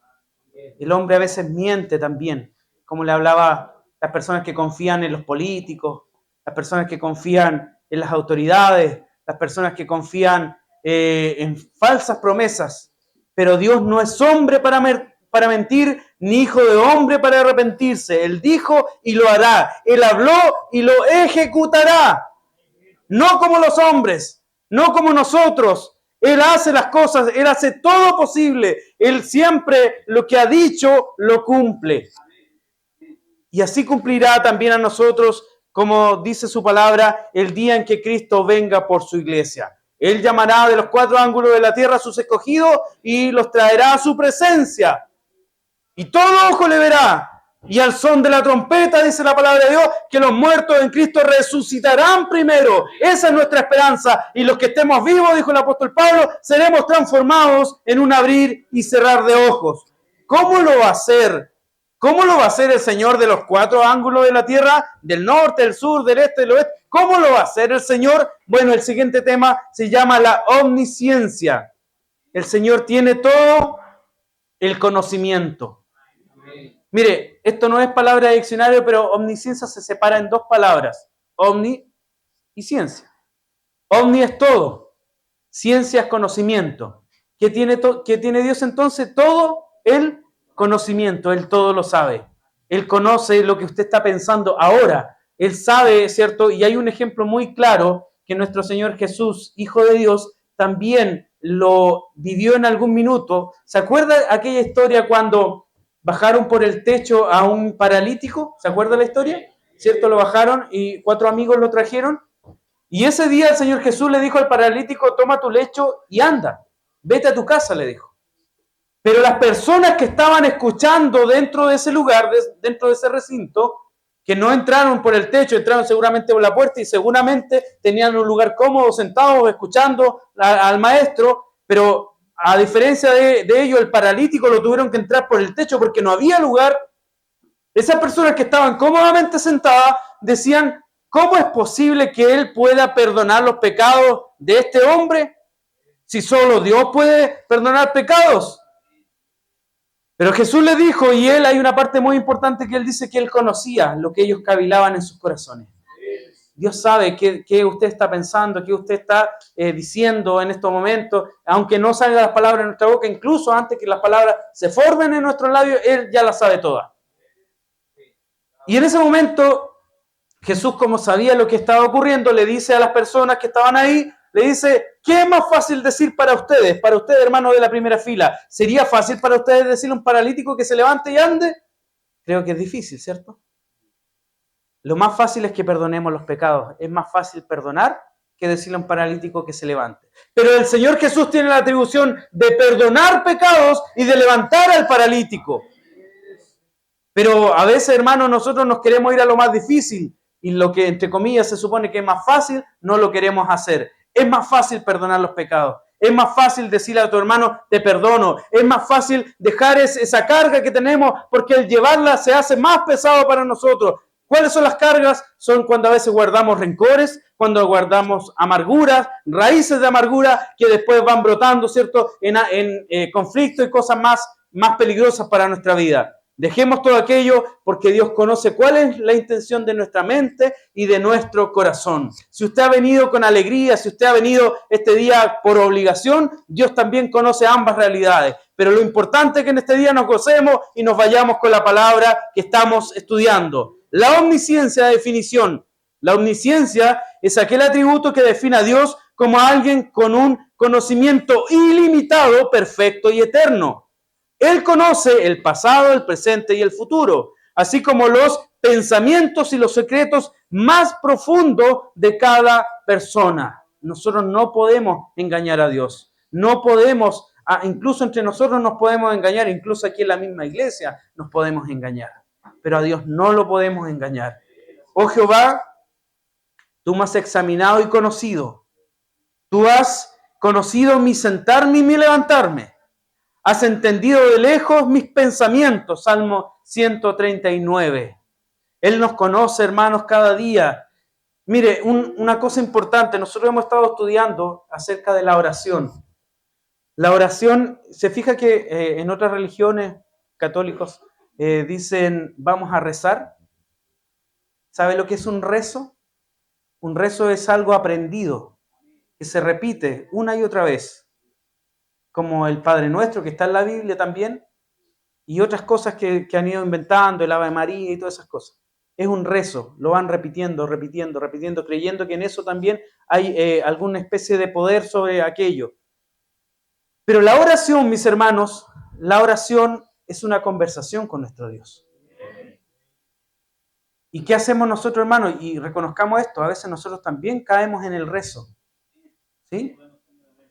El hombre a veces miente también, como le hablaba a las personas que confían en los políticos, las personas que confían en las autoridades, las personas que confían en falsas promesas. Pero Dios no es hombre para mentir, ni hijo de hombre para arrepentirse. Él dijo y lo hará. Él habló y lo ejecutará. No como los hombres, no como nosotros. Él hace las cosas, Él hace todo posible. Él siempre lo que ha dicho lo cumple. Y así cumplirá también a nosotros, como dice su palabra, el día en que Cristo venga por su iglesia. Él llamará de los 4 ángulos de la tierra a sus escogidos y los traerá a su presencia. Y todo ojo le verá. Y al son de la trompeta, dice la palabra de Dios, que los muertos en Cristo resucitarán primero. Esa es nuestra esperanza. Y los que estemos vivos, dijo el apóstol Pablo, seremos transformados en un abrir y cerrar de ojos. ¿Cómo lo va a hacer? ¿Cómo lo va a hacer el Señor de los 4 ángulos de la tierra? Del norte, del sur, del este, del oeste. ¿Cómo lo va a hacer el Señor? Bueno, el siguiente tema se llama la omnisciencia. El Señor tiene todo el conocimiento. Mire, esto no es palabra de diccionario, pero omnisciencia se separa en 2 palabras. Omni y ciencia. Omni es todo. Ciencia es conocimiento. ¿Qué tiene Dios entonces? Todo el conocimiento. Él todo lo sabe. Él conoce lo que usted está pensando ahora. Él sabe, ¿cierto? Y hay un ejemplo muy claro que nuestro Señor Jesús, Hijo de Dios, también lo vivió en algún minuto. ¿Se acuerda aquella historia cuando bajaron por el techo a un paralítico? ¿Se acuerda la historia? ¿Cierto? Lo bajaron y 4 amigos lo trajeron. Y ese día el Señor Jesús le dijo al paralítico, toma tu lecho y anda. Vete a tu casa, le dijo. Pero las personas que estaban escuchando dentro de ese lugar, dentro de ese recinto, que no entraron por el techo, entraron seguramente por la puerta y seguramente tenían un lugar cómodo, sentados, escuchando al maestro, pero a diferencia de ello, el paralítico lo tuvieron que entrar por el techo porque no había lugar. Esas personas que estaban cómodamente sentadas decían, ¿cómo es posible que Él pueda perdonar los pecados de este hombre? Si solo Dios puede perdonar pecados. Pero Jesús le dijo, y Él, hay una parte muy importante que Él dice que Él conocía lo que ellos cavilaban en sus corazones. Dios sabe qué usted está pensando, qué usted está diciendo en estos momentos, aunque no salgan las palabras de nuestra boca, incluso antes que las palabras se formen en nuestros labios, Él ya las sabe todas. Y en ese momento, Jesús, como sabía lo que estaba ocurriendo, le dice a las personas que estaban ahí, le dice, ¿qué es más fácil decir para ustedes, hermanos de la primera fila? ¿Sería fácil para ustedes decirle a un paralítico que se levante y ande? Creo que es difícil, ¿cierto? Lo más fácil es que perdonemos los pecados. Es más fácil perdonar que decirle a un paralítico que se levante. Pero el Señor Jesús tiene la atribución de perdonar pecados y de levantar al paralítico. Pero a veces, hermanos, nosotros nos queremos ir a lo más difícil. y lo que entre comillas se supone que es más fácil, no lo queremos hacer. Es más fácil perdonar los pecados. Es más fácil decirle a tu hermano, te perdono. Es más fácil dejar esa carga que tenemos porque el llevarla se hace más pesado para nosotros. ¿Cuáles son las cargas? Son cuando a veces guardamos rencores, cuando guardamos amarguras, raíces de amargura que después van brotando, ¿cierto? En conflicto y cosas más peligrosas para nuestra vida. Dejemos todo aquello porque Dios conoce cuál es la intención de nuestra mente y de nuestro corazón. Si usted ha venido con alegría, si usted ha venido este día por obligación, Dios también conoce ambas realidades. Pero lo importante es que en este día nos gocemos y nos vayamos con la palabra que estamos estudiando. La omnisciencia, de definición. La omnisciencia es aquel atributo que define a Dios como alguien con un conocimiento ilimitado, perfecto y eterno. Él conoce el pasado, el presente y el futuro, así como los pensamientos y los secretos más profundos de cada persona. Nosotros no podemos engañar a Dios. No podemos, incluso entre nosotros nos podemos engañar, incluso aquí en la misma iglesia nos podemos engañar. Pero a Dios no lo podemos engañar. Oh Jehová, tú me has examinado y conocido. Tú has conocido mi sentarme y mi levantarme. Has entendido de lejos mis pensamientos. Salmo 139. Él nos conoce, hermanos, cada día. Mire, una cosa importante. Nosotros hemos estado estudiando acerca de la oración. La oración, se fija que en otras religiones católicos dicen, vamos a rezar. ¿Sabe lo que es un rezo? Un rezo es algo aprendido, que se repite una y otra vez. Como el Padre Nuestro, que está en la Biblia también, y otras cosas que han ido inventando, el Ave María y todas esas cosas. Es un rezo, lo van repitiendo, creyendo que en eso también hay alguna especie de poder sobre aquello. Pero la oración, mis hermanos, la oración es una conversación con nuestro Dios. ¿Y qué hacemos nosotros, hermanos? Y reconozcamos esto, a veces nosotros también caemos en el rezo. ¿Sí?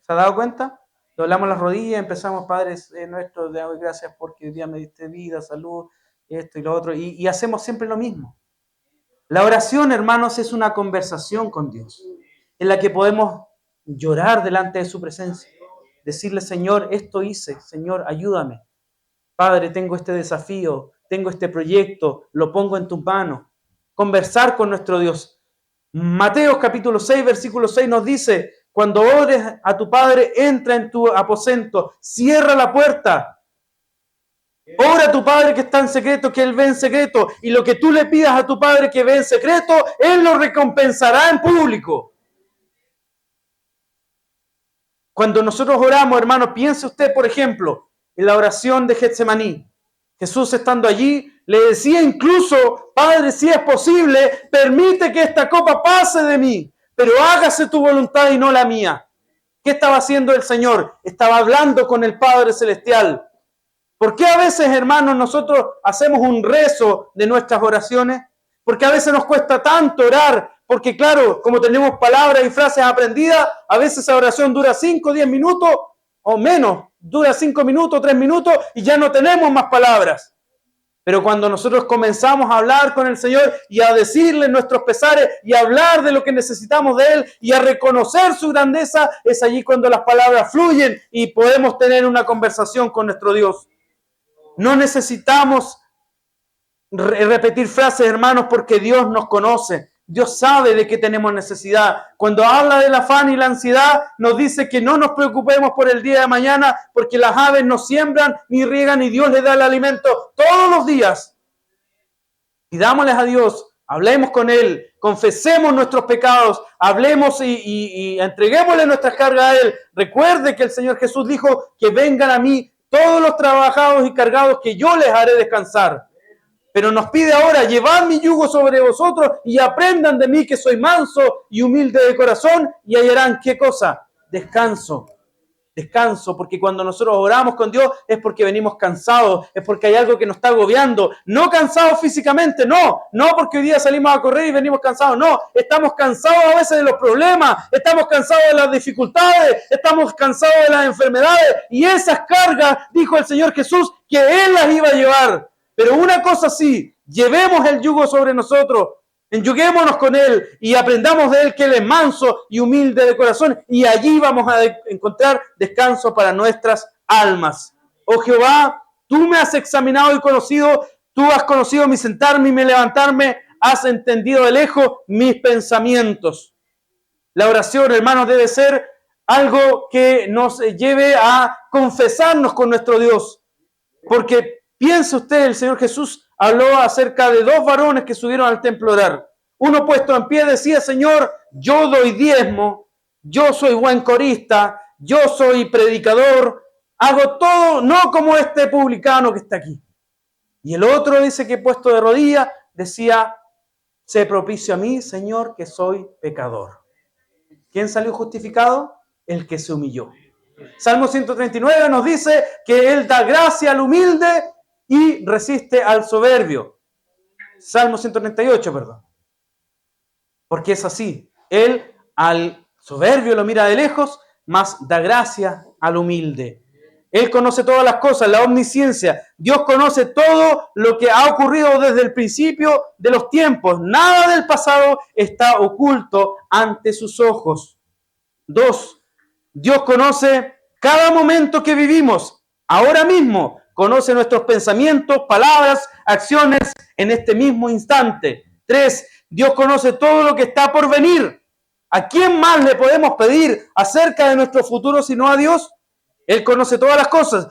¿Se ha dado cuenta? Doblamos las rodillas, empezamos, Padre nuestro, te doy gracias porque hoy día me diste vida, salud, esto y lo otro, y hacemos siempre lo mismo. La oración, hermanos, es una conversación con Dios, en la que podemos llorar delante de su presencia, decirle, Señor, esto hice, Señor, ayúdame. Padre, tengo este desafío, tengo este proyecto, lo pongo en tus manos. Conversar con nuestro Dios. Mateo capítulo 6, versículo 6 nos dice, cuando ores a tu Padre, entra en tu aposento, cierra la puerta. Ora a tu Padre que está en secreto, que Él ve en secreto. Y lo que tú le pidas a tu Padre que ve en secreto, Él lo recompensará en público. Cuando nosotros oramos, hermano, piense usted, por ejemplo, en la oración de Getsemaní. Jesús estando allí, le decía incluso, Padre, si es posible, permite que esta copa pase de mí, pero hágase tu voluntad y no la mía. ¿Qué estaba haciendo el Señor? Estaba hablando con el Padre Celestial. ¿Por qué a veces, hermanos, nosotros hacemos un rezo de nuestras oraciones? Porque a veces nos cuesta tanto orar, porque claro, como tenemos palabras y frases aprendidas, a veces esa oración dura 5 o 10 minutos o menos, dura 5 minutos, 3 minutos y ya no tenemos más palabras. Pero cuando nosotros comenzamos a hablar con el Señor y a decirle nuestros pesares y a hablar de lo que necesitamos de Él y a reconocer su grandeza, es allí cuando las palabras fluyen y podemos tener una conversación con nuestro Dios. No necesitamos repetir frases, hermanos, porque Dios nos conoce. Dios sabe de qué tenemos necesidad. Cuando habla del afán y la ansiedad, nos dice que no nos preocupemos por el día de mañana, porque las aves no siembran, ni riegan, y Dios les da el alimento todos los días. Pidámosles a Dios, hablemos con Él, confesemos nuestros pecados, hablemos y entreguémosle nuestras cargas a Él. Recuerde que el Señor Jesús dijo que vengan a mí todos los trabajados y cargados, que yo les haré descansar. Pero nos pide ahora, llevad mi yugo sobre vosotros y aprendan de mí que soy manso y humilde de corazón y hallarán, ¿qué cosa? Descanso. Descanso, porque cuando nosotros oramos con Dios es porque venimos cansados, es porque hay algo que nos está agobiando. No cansados físicamente, no porque hoy día salimos a correr y venimos cansados, no. Estamos cansados a veces de los problemas, estamos cansados de las dificultades, estamos cansados de las enfermedades y esas cargas, dijo el Señor Jesús, que Él las iba a llevar. Pero una cosa sí, llevemos el yugo sobre nosotros, Enyuguémonos con Él y aprendamos de Él que Él es manso y humilde de corazón, y allí vamos a encontrar descanso para nuestras almas. Oh Jehová, tú me has examinado y conocido, tú has conocido mi sentarme y mi levantarme, has entendido de lejos mis pensamientos. La oración, hermanos, debe ser algo que nos lleve a confesarnos con nuestro Dios. Porque piense usted, el Señor Jesús habló acerca de dos varones que subieron al templo a orar. Uno puesto en pie decía: Señor, yo doy diezmo, yo soy buen corista, yo soy predicador, hago todo, no como este publicano que está aquí. Y el otro dice que puesto de rodillas decía: sé propicio a mí, Señor, que soy pecador. ¿Quién salió justificado? El que se humilló. Salmo 139 nos dice que Él da gracia al humilde y resiste al soberbio. Salmo 138, perdón. Porque es así. Él al soberbio lo mira de lejos, mas da gracia al humilde. Él conoce todas las cosas, la omnisciencia. Dios conoce todo lo que ha ocurrido desde el principio de los tiempos. Nada del pasado está oculto ante sus ojos. 2. Dios conoce cada momento que vivimos. Ahora mismo conoce nuestros pensamientos, palabras, acciones en este mismo instante. 3. Dios conoce todo lo que está por venir. ¿A quién más le podemos pedir acerca de nuestro futuro sino a Dios? Él conoce todas las cosas.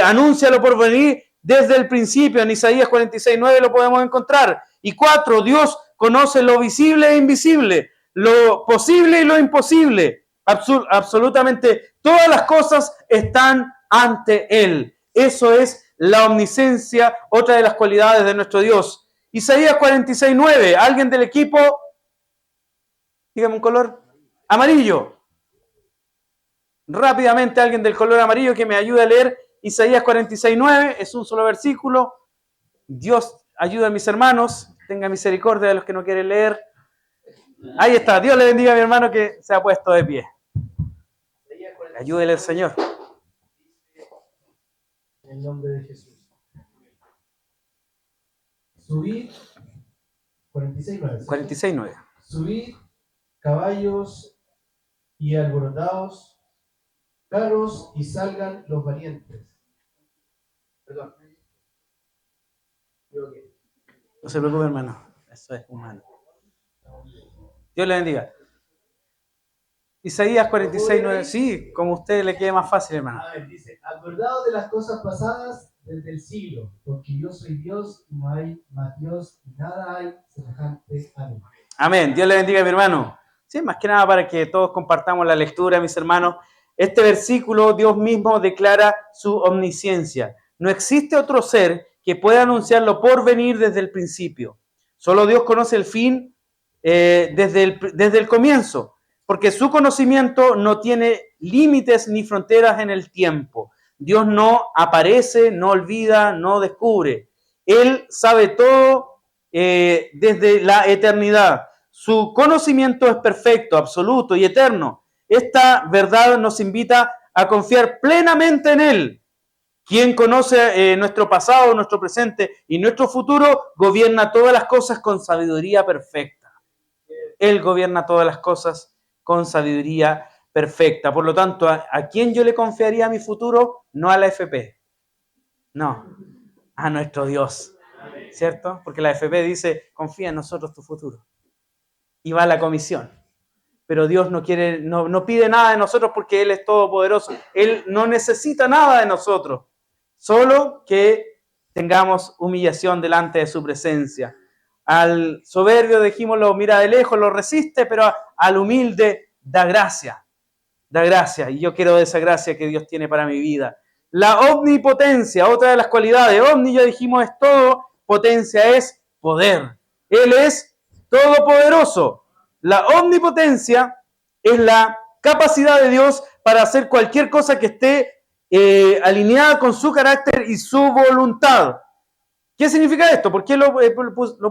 Anuncia lo por venir desde el principio. En Isaías 46:9 lo podemos encontrar. Y 4. Dios conoce lo visible e invisible, lo posible y lo imposible. Absolutamente todas las cosas están ante Él. Eso es la omnisciencia, otra de las cualidades de nuestro Dios. Isaías 46:9. ¿Alguien del equipo? Dígame un color. Amarillo. Rápidamente, alguien del color amarillo que me ayude a leer Isaías 46:9. Es un solo versículo. Dios ayuda a mis hermanos. Tenga misericordia de los que no quieren leer. Ahí está. Dios le bendiga a mi hermano que se ha puesto de pie. Ayúdele al Señor. En el nombre de Jesús. Subid, 46:9. 46:9. Subid caballos y alborotados, carros y salgan los valientes. Perdón. No se preocupe, hermano. Eso es humano. Dios le bendiga. Isaías 46:9. Sí, como a usted le quede más fácil, hermano. A ver, dice: acordaos de las cosas pasadas desde el siglo, porque yo soy Dios y no hay más Dios y nada hay semejante a mí. Amén. Dios le bendiga, mi hermano. Sí, más que nada para que todos compartamos la lectura, mis hermanos. Este versículo, Dios mismo declara su omnisciencia. No existe otro ser que pueda anunciar lo por venir desde el principio. Solo Dios conoce el fin desde el comienzo, porque su conocimiento no tiene límites ni fronteras en el tiempo. Dios no aparece, no olvida, no descubre. Él sabe todo desde la eternidad. Su conocimiento es perfecto, absoluto y eterno. Esta verdad nos invita a confiar plenamente en Él. Quien conoce nuestro pasado, nuestro presente y nuestro futuro, gobierna todas las cosas con sabiduría perfecta. Él gobierna todas las cosas con sabiduría perfecta. Por lo tanto, ¿a quién yo le confiaría mi futuro? No a la FP. No, a nuestro Dios. ¿Cierto? Porque la FP dice, confía en nosotros tu futuro. Y va a la comisión. Pero Dios no quiere, no pide nada de nosotros porque Él es todopoderoso. Él no necesita nada de nosotros. Solo que tengamos humillación delante de su presencia. Al soberbio, dijimos, lo mira de lejos, lo resiste, pero al humilde da gracia. Da gracia. Y yo quiero esa gracia que Dios tiene para mi vida. La omnipotencia, otra de las cualidades. Omni, ya dijimos, es todo. Potencia es poder. Él es todopoderoso. La omnipotencia es la capacidad de Dios para hacer cualquier cosa que esté alineada con su carácter y su voluntad. ¿Qué significa esto? ¿Por qué lo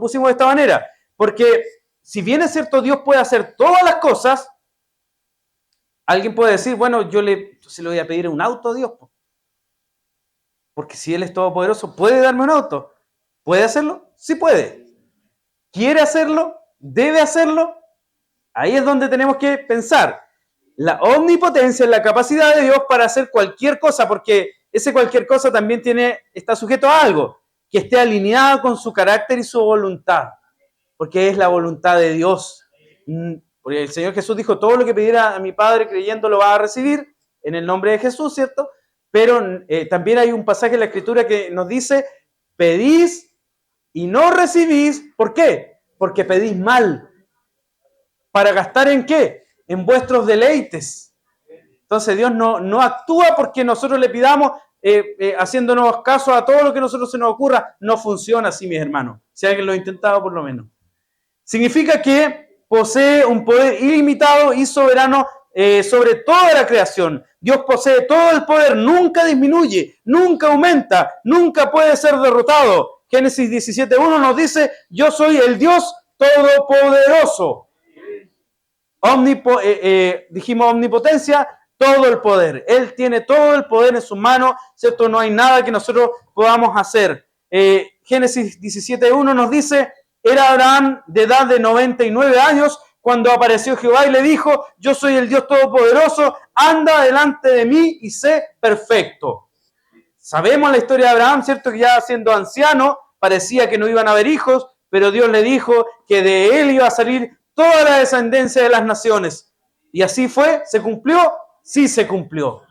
pusimos de esta manera? Porque si bien es cierto, Dios puede hacer todas las cosas, alguien puede decir, bueno, yo se le voy a pedir un auto a Dios. Porque si Él es todopoderoso, ¿puede darme un auto? ¿Puede hacerlo? Sí puede. ¿Quiere hacerlo? ¿Debe hacerlo? Ahí es donde tenemos que pensar. La omnipotencia es la capacidad de Dios para hacer cualquier cosa, porque ese cualquier cosa también está sujeto a algo, que esté alineado con su carácter y su voluntad, porque es la voluntad de Dios. Porque el Señor Jesús dijo, todo lo que pidiera a mi Padre creyendo lo va a recibir, en el nombre de Jesús, ¿cierto? Pero también hay un pasaje en la Escritura que nos dice, pedís y no recibís. ¿Por qué? Porque pedís mal. ¿Para gastar en qué? En vuestros deleites. Entonces Dios no actúa porque nosotros le pidamos haciéndonos caso a todo lo que a nosotros se nos ocurra. No funciona así, mis hermanos. Si alguien lo ha intentado, por lo menos. Significa que posee un poder ilimitado y soberano sobre toda la creación. Dios posee todo el poder, nunca disminuye, nunca aumenta, nunca puede ser derrotado. Génesis 17:1 nos dice, yo soy el Dios todopoderoso. Dijimos omnipotencia, todo el poder. Él tiene todo el poder en sus manos, ¿cierto? No hay nada que nosotros podamos hacer. Génesis 17:1 nos dice, era Abraham de edad de 99 años cuando apareció Jehová y le dijo, yo soy el Dios todopoderoso, anda delante de mí y sé perfecto. Sabemos la historia de Abraham, ¿cierto? Que ya siendo anciano, parecía que no iban a haber hijos, pero Dios le dijo que de él iba a salir toda la descendencia de las naciones. Y así fue, ¿se cumplió? Sí se cumplió.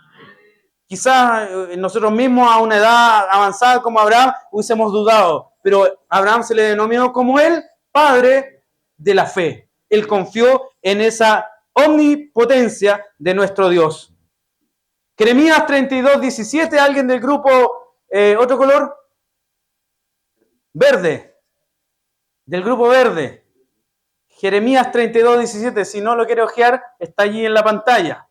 Quizás nosotros mismos a una edad avanzada como Abraham hubiésemos dudado, pero a Abraham se le denominó como el padre de la fe. Él confió en esa omnipotencia de nuestro Dios. Jeremías 32:17, ¿alguien del grupo otro color? Verde. Del grupo verde. Jeremías 32:17, si no lo quiere ojear, está allí en la pantalla.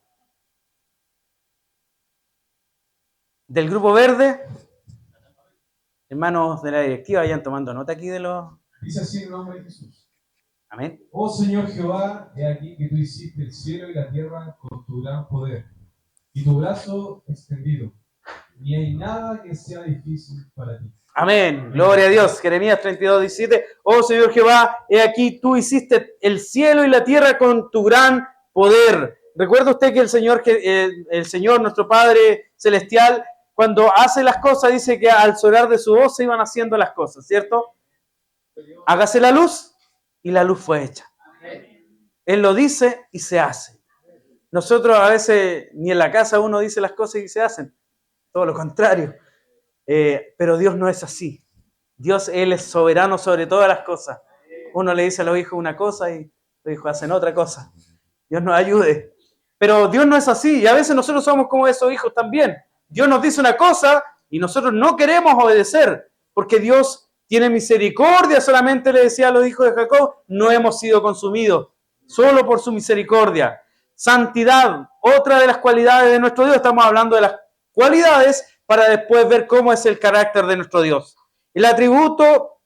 Del grupo verde, hermanos de la directiva, vayan tomando nota aquí de los... Dice así en el nombre de Jesús. Amén. Oh Señor Jehová, he aquí que tú hiciste el cielo y la tierra con tu gran poder y tu brazo extendido. Ni hay nada que sea difícil para ti. Amén. Gloria a Dios. Jeremías 32:17. Oh Señor Jehová, he aquí tú hiciste el cielo y la tierra con tu gran poder. ¿Recuerda usted que el Señor, nuestro Padre Celestial, cuando hace las cosas, dice que al sonar de su voz se iban haciendo las cosas, ¿cierto? Hágase la luz y la luz fue hecha. Él lo dice y se hace. Nosotros a veces ni en la casa uno dice las cosas y se hacen. Todo lo contrario. Pero Dios no es así. Dios, Él es soberano sobre todas las cosas. Uno le dice a los hijos una cosa y los hijos hacen otra cosa. Dios nos ayude. Pero Dios no es así. Y a veces nosotros somos como esos hijos también. Dios nos dice una cosa y nosotros no queremos obedecer. Porque Dios tiene misericordia. Solamente le decía a los hijos de Jacob, no hemos sido consumidos. Solo por su misericordia. Santidad, otra de las cualidades de nuestro Dios. Estamos hablando de las cualidades para después ver cómo es el carácter de nuestro Dios. El atributo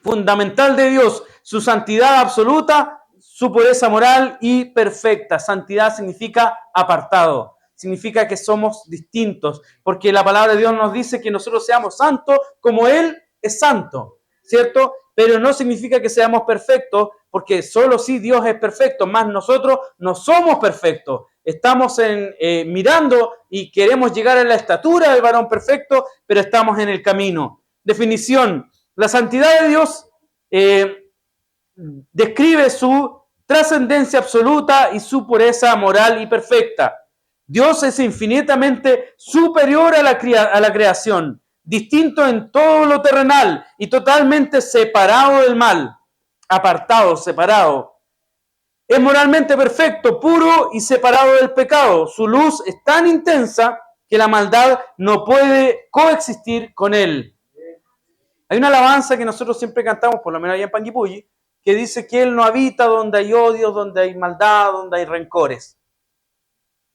fundamental de Dios, su santidad absoluta, su pureza moral y perfecta. Santidad significa apartado, significa que somos distintos, porque la palabra de Dios nos dice que nosotros seamos santos como Él es santo, ¿cierto? Pero no significa que seamos perfectos, porque solo sí Dios es perfecto, más nosotros no somos perfectos. Estamos mirando y queremos llegar a la estatura del varón perfecto, pero estamos en el camino. Definición: la santidad de Dios describe su trascendencia absoluta y su pureza moral y perfecta. Dios es infinitamente superior a la creación, distinto en todo lo terrenal y totalmente separado del mal, apartado, separado. Es moralmente perfecto, puro y separado del pecado. Su luz es tan intensa que la maldad no puede coexistir con él. Hay una alabanza que nosotros siempre cantamos, por lo menos allá en Panguipulli, que dice que Él no habita donde hay odio, donde hay maldad, donde hay rencores.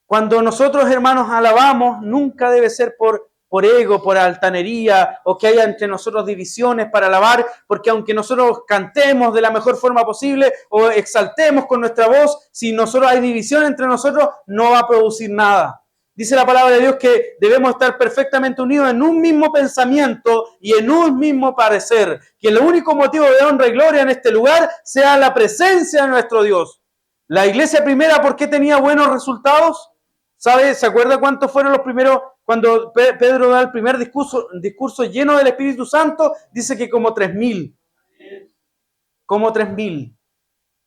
Cuando nosotros, hermanos, alabamos, nunca debe ser por ego, por altanería, o que haya entre nosotros divisiones para alabar, porque aunque nosotros cantemos de la mejor forma posible o exaltemos con nuestra voz, si nosotros hay división entre nosotros, no va a producir nada. Dice la palabra de Dios que debemos estar perfectamente unidos en un mismo pensamiento y en un mismo parecer. Que el único motivo de honra y gloria en este lugar sea la presencia de nuestro Dios. La iglesia primera, ¿por qué tenía buenos resultados? ¿Sabe? ¿Se acuerda cuántos fueron los primeros? Cuando Pedro da el primer discurso lleno del Espíritu Santo, dice que como 3.000. Como 3.000.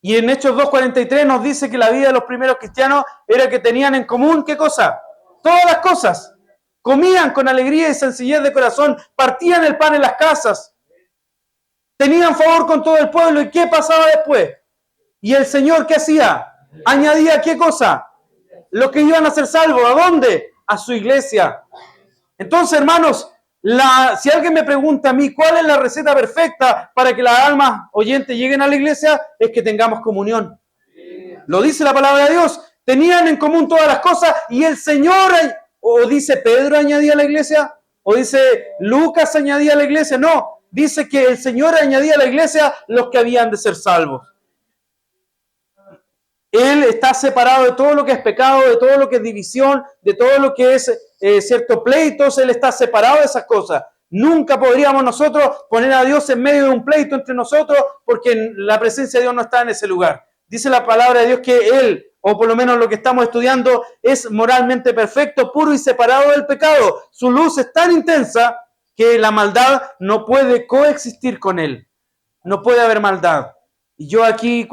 Y en Hechos 2:43 nos dice que la vida de los primeros cristianos era que tenían en común, ¿qué cosa? Todas las cosas. Comían con alegría y sencillez de corazón, partían el pan en las casas, tenían favor con todo el pueblo. ¿Y qué pasaba después? ¿Y el Señor qué hacía? Añadía, ¿qué cosa? Los que iban a ser salvos, ¿a dónde? A su iglesia. Entonces, hermanos, si alguien me pregunta a mí cuál es la receta perfecta para que las almas oyentes lleguen a la iglesia, es que tengamos comunión. Lo dice la palabra de Dios. Tenían en común todas las cosas y el Señor, o dice Pedro añadía a la iglesia, o dice Lucas añadía a la iglesia. No, dice que el Señor añadía a la iglesia los que habían de ser salvos. Él está separado de todo lo que es pecado, de todo lo que es división, de todo lo que es cierto pleitos. Él está separado de esas cosas. Nunca podríamos nosotros poner a Dios en medio de un pleito entre nosotros porque la presencia de Dios no está en ese lugar. Dice la palabra de Dios que Él, o por lo menos lo que estamos estudiando, es moralmente perfecto, puro y separado del pecado. Su luz es tan intensa que la maldad no puede coexistir con Él. No puede haber maldad. Y yo aquí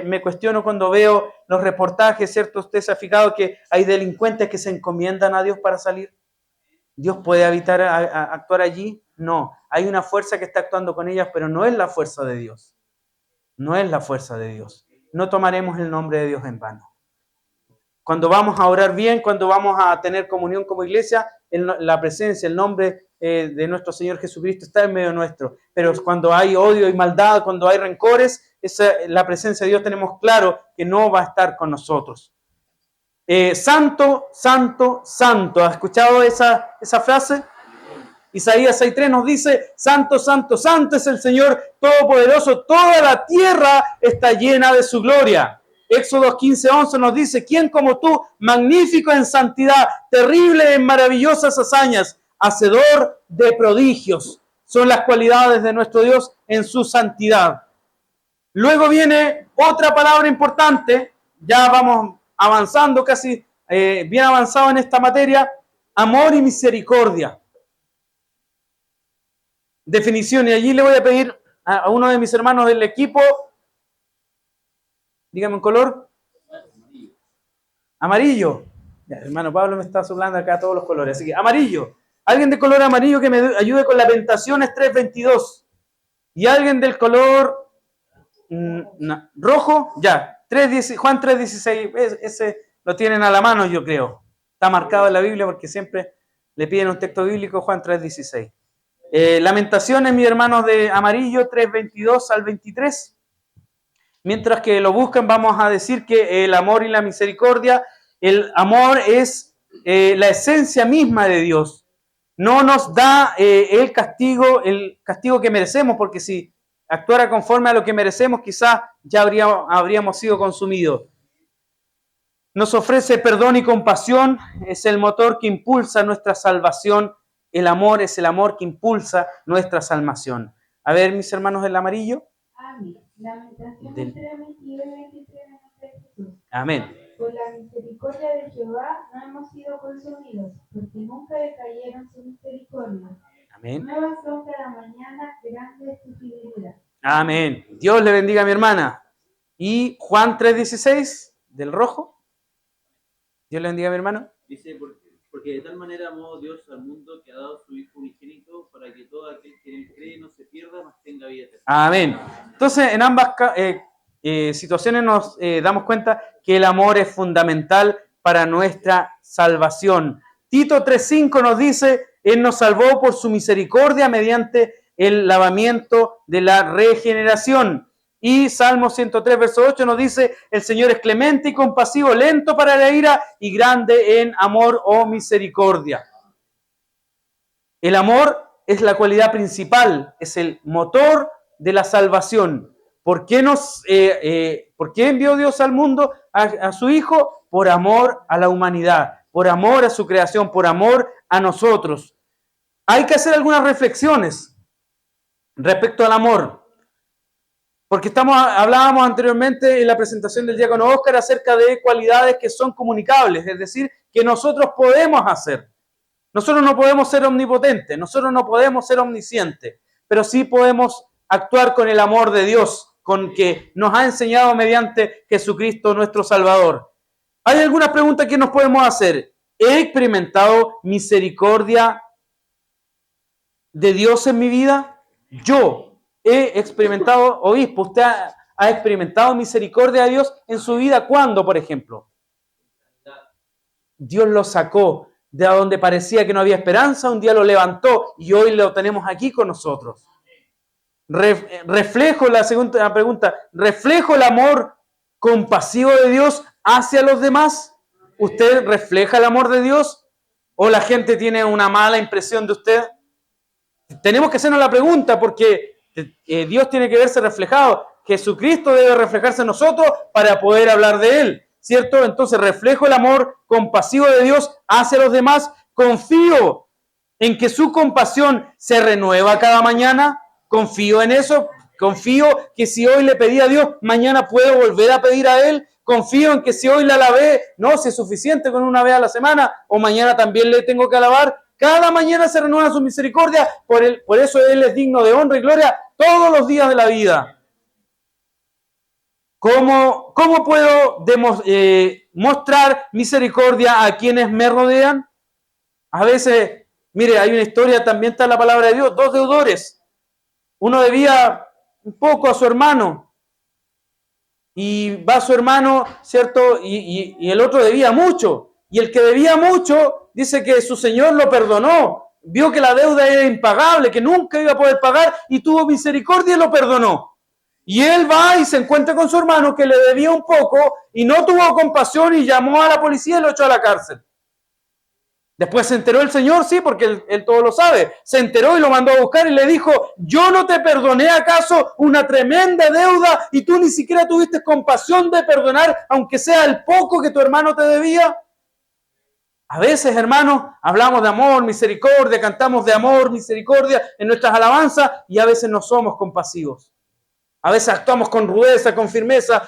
me cuestiono cuando veo los reportajes, ¿cierto? Usted se ha fijado que hay delincuentes que se encomiendan a Dios para salir. ¿Dios puede actuar allí? No. Hay una fuerza que está actuando con ellas, pero no es la fuerza de Dios. No es la fuerza de Dios. No tomaremos el nombre de Dios en vano. Cuando vamos a orar bien, cuando vamos a tener comunión como iglesia, la presencia, el nombre de nuestro Señor Jesucristo está en medio nuestro. Pero cuando hay odio y maldad, cuando hay rencores, la presencia de Dios tenemos claro que no va a estar con nosotros. Santo, santo, santo. ¿Has escuchado esa frase? Isaías 6:3 nos dice, santo, santo, santo es el Señor Todopoderoso, toda la tierra está llena de su gloria. Éxodo 15:11 nos dice, ¿quién como tú, magnífico en santidad, terrible en maravillosas hazañas, hacedor de prodigios? Son las cualidades de nuestro Dios en su santidad. Luego viene otra palabra importante, ya vamos avanzando casi bien avanzado en esta materia, amor y misericordia. Definición, y allí le voy a pedir a uno de mis hermanos del equipo, dígame un color. Amarillo. Ya, hermano Pablo me está soplando acá todos los colores, así que amarillo. Alguien de color amarillo que me ayude con Lamentaciones 3:22. Y alguien del color rojo, ya, Juan 3:16, ese lo tienen a la mano, yo creo. Está marcado en la Biblia porque siempre le piden un texto bíblico, Juan 3:16. Lamentaciones, mis hermanos de amarillo, 3:22 al 23. Mientras que lo buscan, vamos a decir que el amor y la misericordia, el amor es la esencia misma de Dios. No nos da el castigo que merecemos, porque si actuara conforme a lo que merecemos, quizás ya habríamos sido consumidos. Nos ofrece perdón y compasión, es el motor que impulsa nuestra salvación. El amor es el amor que impulsa nuestra salvación. A ver, mis hermanos del amarillo. Amén. Lamentaciones 3:22 y 23 en nombre de Jesús. Amén. Por la misericordia de Jehová no hemos sido consumidos, porque nunca decayeron su misericordia. Amén. Nuevas son cada mañana, grande es tu fidelidad. Amén. Dios le bendiga a mi hermana. Y Juan 3:16, del rojo. Dios le bendiga a mi hermano. Dice, porque de tal manera amó Dios al mundo que ha dado su Hijo unigénito para que todo aquel que en él cree no se pierda, mas tenga vida eterna. Amén. Entonces, en ambas situaciones nos damos cuenta que el amor es fundamental para nuestra salvación. Tito 3:5 nos dice, Él nos salvó por su misericordia mediante el lavamiento de la regeneración. Y Salmo 103, verso 8 nos dice, el Señor es clemente y compasivo, lento para la ira y grande en amor o misericordia. El amor es la cualidad principal, es el motor de la salvación. ¿Por qué envió Dios al mundo a su Hijo? Por amor a la humanidad. por amor a su creación, por amor a nosotros. Hay que hacer algunas reflexiones respecto al amor. Porque hablábamos anteriormente en la presentación del diácono Óscar acerca de cualidades que son comunicables, es decir, que nosotros podemos hacer. Nosotros no podemos ser omnipotentes, nosotros no podemos ser omniscientes, pero sí podemos actuar con el amor de Dios, con que nos ha enseñado mediante Jesucristo nuestro Salvador. Hay algunas preguntas que nos podemos hacer. ¿He experimentado misericordia de Dios en mi vida? Yo he experimentado, obispo, ¿usted ha experimentado misericordia de Dios en su vida? ¿Cuándo, por ejemplo? Dios lo sacó de donde parecía que no había esperanza, un día lo levantó y hoy lo tenemos aquí con nosotros. Reflejo, la segunda pregunta, ¿reflejo el amor compasivo de Dios hacia los demás? ¿Usted refleja el amor de Dios? ¿O la gente tiene una mala impresión de usted? Tenemos que hacernos la pregunta porque Dios tiene que verse reflejado. Jesucristo debe reflejarse en nosotros para poder hablar de Él, ¿cierto? Entonces reflejo el amor compasivo de Dios hacia los demás. Confío en que su compasión se renueva cada mañana. Confío en eso. Confío que si hoy le pedí a Dios, mañana puedo volver a pedir a Él. Confío en que si hoy la alabé, no, si es suficiente con una vez a la semana, o mañana también le tengo que alabar. Cada mañana se renueva su misericordia, por eso Él es digno de honra y gloria todos los días de la vida. ¿Cómo puedo mostrar misericordia a quienes me rodean? A veces, mire, hay una historia, también está en la palabra de Dios, 2 deudores. Uno debía un poco a su hermano y va su hermano, ¿cierto? Y el otro debía mucho. Y el que debía mucho dice que su señor lo perdonó. Vio que la deuda era impagable, que nunca iba a poder pagar y tuvo misericordia y lo perdonó. Y él va y se encuentra con su hermano que le debía un poco y no tuvo compasión y llamó a la policía y lo echó a la cárcel. Después se enteró el Señor, sí, porque él todo lo sabe. Se enteró y lo mandó a buscar y le dijo, ¿yo no te perdoné acaso una tremenda deuda y tú ni siquiera tuviste compasión de perdonar, aunque sea el poco que tu hermano te debía? A veces, hermanos, hablamos de amor, misericordia, cantamos de amor, misericordia en nuestras alabanzas y a veces no somos compasivos. A veces actuamos con rudeza, con firmeza,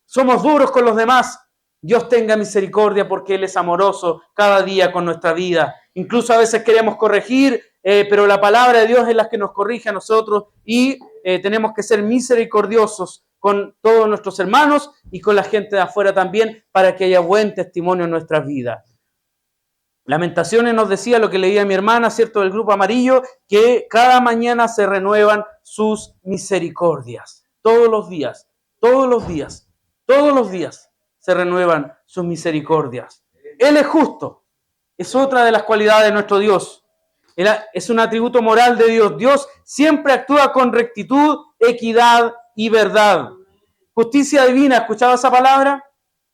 somos duros con los demás. Dios tenga misericordia porque Él es amoroso cada día con nuestra vida. Incluso a veces queremos corregir, pero la palabra de Dios es la que nos corrige a nosotros y tenemos que ser misericordiosos con todos nuestros hermanos y con la gente de afuera también para que haya buen testimonio en nuestras vidas. Lamentaciones nos decía lo que leía mi hermana, ¿cierto? Del Grupo Amarillo, que cada mañana se renuevan sus misericordias. Todos los días se renuevan sus misericordias. Él es justo. Es otra de las cualidades de nuestro Dios. Es un atributo moral de Dios. Dios siempre actúa con rectitud, equidad y verdad. Justicia divina. ¿Escuchaba esa palabra?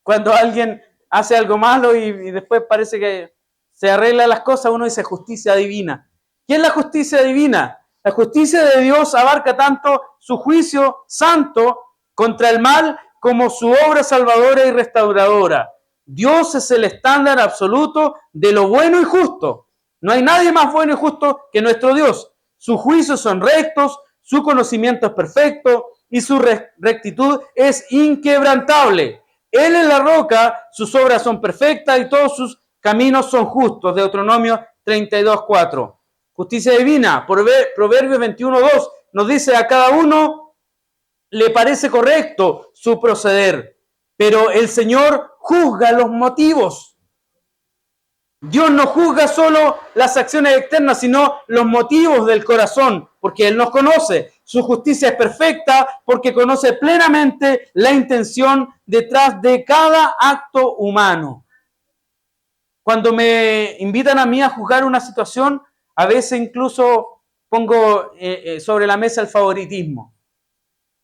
Cuando alguien hace algo malo y después parece que se arreglan las cosas, uno dice justicia divina. ¿Qué es la justicia divina? La justicia de Dios abarca tanto su juicio santo contra el mal como su obra salvadora y restauradora. Dios es el estándar absoluto de lo bueno y justo. No hay nadie más bueno y justo que nuestro Dios. Sus juicios son rectos, su conocimiento es perfecto y su rectitud es inquebrantable. Él es la roca, sus obras son perfectas y todos sus caminos son justos. Deuteronomio 32:4. Justicia divina, Proverbios 21:2 nos dice a cada uno le parece correcto su proceder, pero el Señor juzga los motivos. Dios no juzga solo las acciones externas, sino los motivos del corazón, porque Él nos conoce. Su justicia es perfecta porque conoce plenamente la intención detrás de cada acto humano. Cuando me invitan a mí a juzgar una situación, a veces incluso pongo sobre la mesa el favoritismo.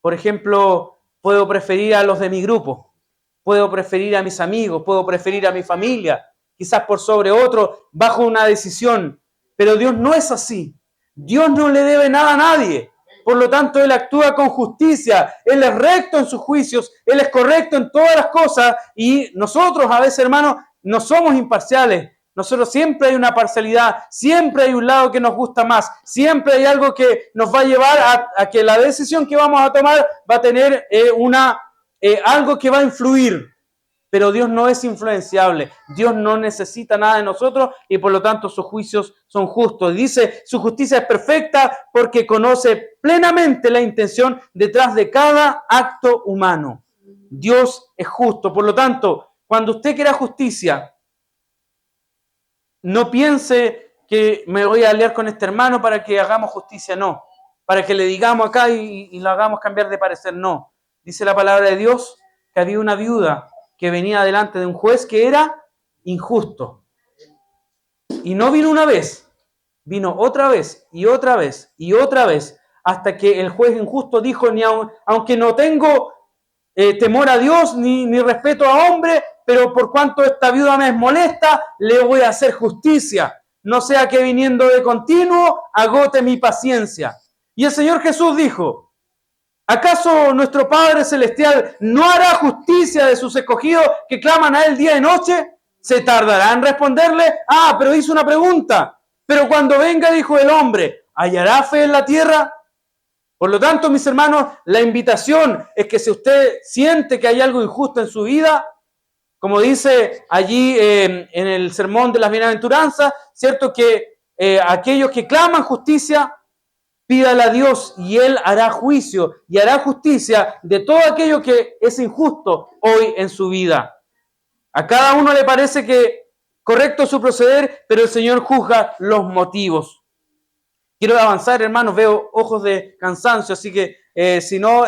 Por ejemplo, puedo preferir a los de mi grupo, puedo preferir a mis amigos, puedo preferir a mi familia, quizás por sobre otro, bajo una decisión. Pero Dios no es así. Dios no le debe nada a nadie. Por lo tanto, Él actúa con justicia. Él es recto en sus juicios. Él es correcto en todas las cosas. Y nosotros, a veces, hermanos, no somos imparciales. Nosotros siempre hay una parcialidad, siempre hay un lado que nos gusta más, siempre hay algo que nos va a llevar a que la decisión que vamos a tomar va a tener algo que va a influir. Pero Dios no es influenciable, Dios no necesita nada de nosotros y por lo tanto sus juicios son justos. Dice, su justicia es perfecta porque conoce plenamente la intención detrás de cada acto humano. Dios es justo, por lo tanto, cuando usted quiera justicia, no piense que me voy a aliar con este hermano para que hagamos justicia, no. Para que le digamos acá y lo hagamos cambiar de parecer, no. Dice la palabra de Dios que había una viuda que venía delante de un juez que era injusto. Y no vino una vez, vino otra vez y otra vez y otra vez, hasta que el juez injusto dijo, aunque no tengo temor a Dios ni respeto a hombre, pero por cuanto esta viuda me molesta, le voy a hacer justicia. No sea que viniendo de continuo agote mi paciencia. Y el Señor Jesús dijo, ¿acaso nuestro Padre Celestial no hará justicia de sus escogidos que claman a Él día y noche? ¿Se tardará en responderle? Pero hizo una pregunta. Pero cuando venga el Hijo del Hombre, ¿hallará fe en la tierra? Por lo tanto, mis hermanos, la invitación es que si usted siente que hay algo injusto en su vida, como dice allí en el sermón de las bienaventuranzas, cierto que aquellos que claman justicia, pídale a Dios y Él hará juicio y hará justicia de todo aquello que es injusto hoy en su vida. A cada uno le parece que correcto su proceder, pero el Señor juzga los motivos. Quiero avanzar, hermanos, veo ojos de cansancio, así que si no,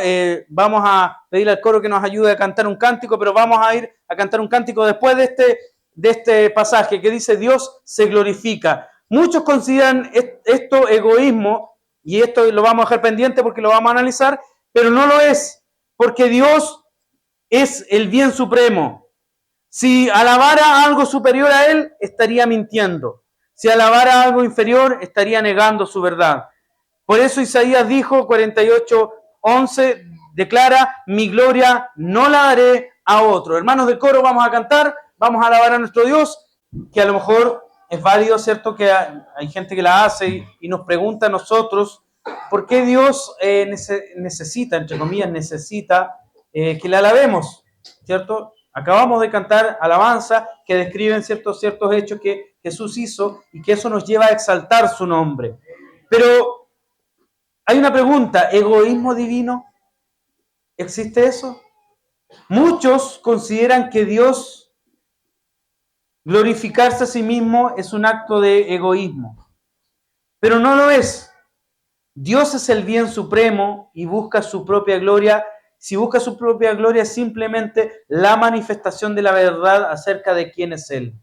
vamos a pedirle al coro que nos ayude a cantar un cántico, pero vamos a ir a cantar un cántico después de este pasaje que dice Dios se glorifica. Muchos consideran esto egoísmo, y esto lo vamos a dejar pendiente porque lo vamos a analizar, pero no lo es, porque Dios es el bien supremo. Si alabara algo superior a Él, estaría mintiendo. Si alabara algo inferior, estaría negando su verdad. Por eso Isaías dijo, 48:11, declara, mi gloria no la daré a otro. Hermanos del coro, vamos a cantar, vamos a alabar a nuestro Dios, que a lo mejor es válido, ¿cierto? Que hay gente que la hace y nos pregunta a nosotros, ¿por qué Dios necesita, entre comillas, que le alabemos? ¿Cierto? Acabamos de cantar alabanza que describen ciertos hechos que Jesús hizo y que eso nos lleva a exaltar su nombre. Pero hay una pregunta, ¿egoísmo divino? ¿Existe eso? Muchos consideran que Dios glorificarse a sí mismo es un acto de egoísmo, pero no lo es. Dios es el bien supremo y busca su propia gloria. Si busca su propia gloria es simplemente la manifestación de la verdad acerca de quién es Él.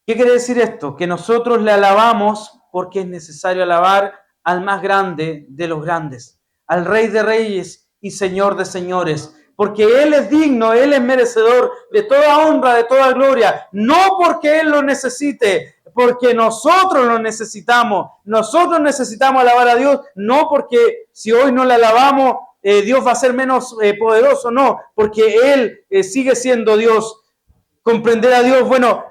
¿Qué quiere decir esto? Que nosotros le alabamos porque es necesario alabar al más grande de los grandes, al Rey de Reyes y Señor de Señores, porque Él es digno, Él es merecedor de toda honra, de toda gloria, no porque Él lo necesite, porque nosotros lo necesitamos. Nosotros necesitamos alabar a Dios, no porque si hoy no le alabamos, Dios va a ser menos poderoso, no, porque Él sigue siendo Dios. Comprender a Dios, bueno,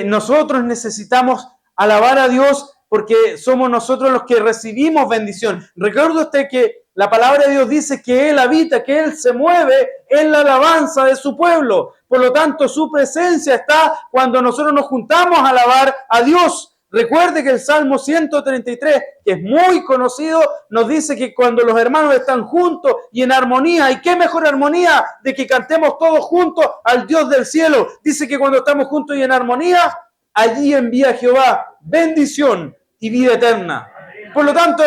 nosotros necesitamos alabar a Dios porque somos nosotros los que recibimos bendición. Recuerde usted que la palabra de Dios dice que Él habita, que Él se mueve en la alabanza de su pueblo. Por lo tanto, su presencia está cuando nosotros nos juntamos a alabar a Dios. Recuerde que el Salmo 133, que es muy conocido, nos dice que cuando los hermanos están juntos y en armonía, ¿y qué mejor armonía de que cantemos todos juntos al Dios del cielo? Dice que cuando estamos juntos y en armonía, allí envía Jehová bendición y vida eterna. Por lo tanto,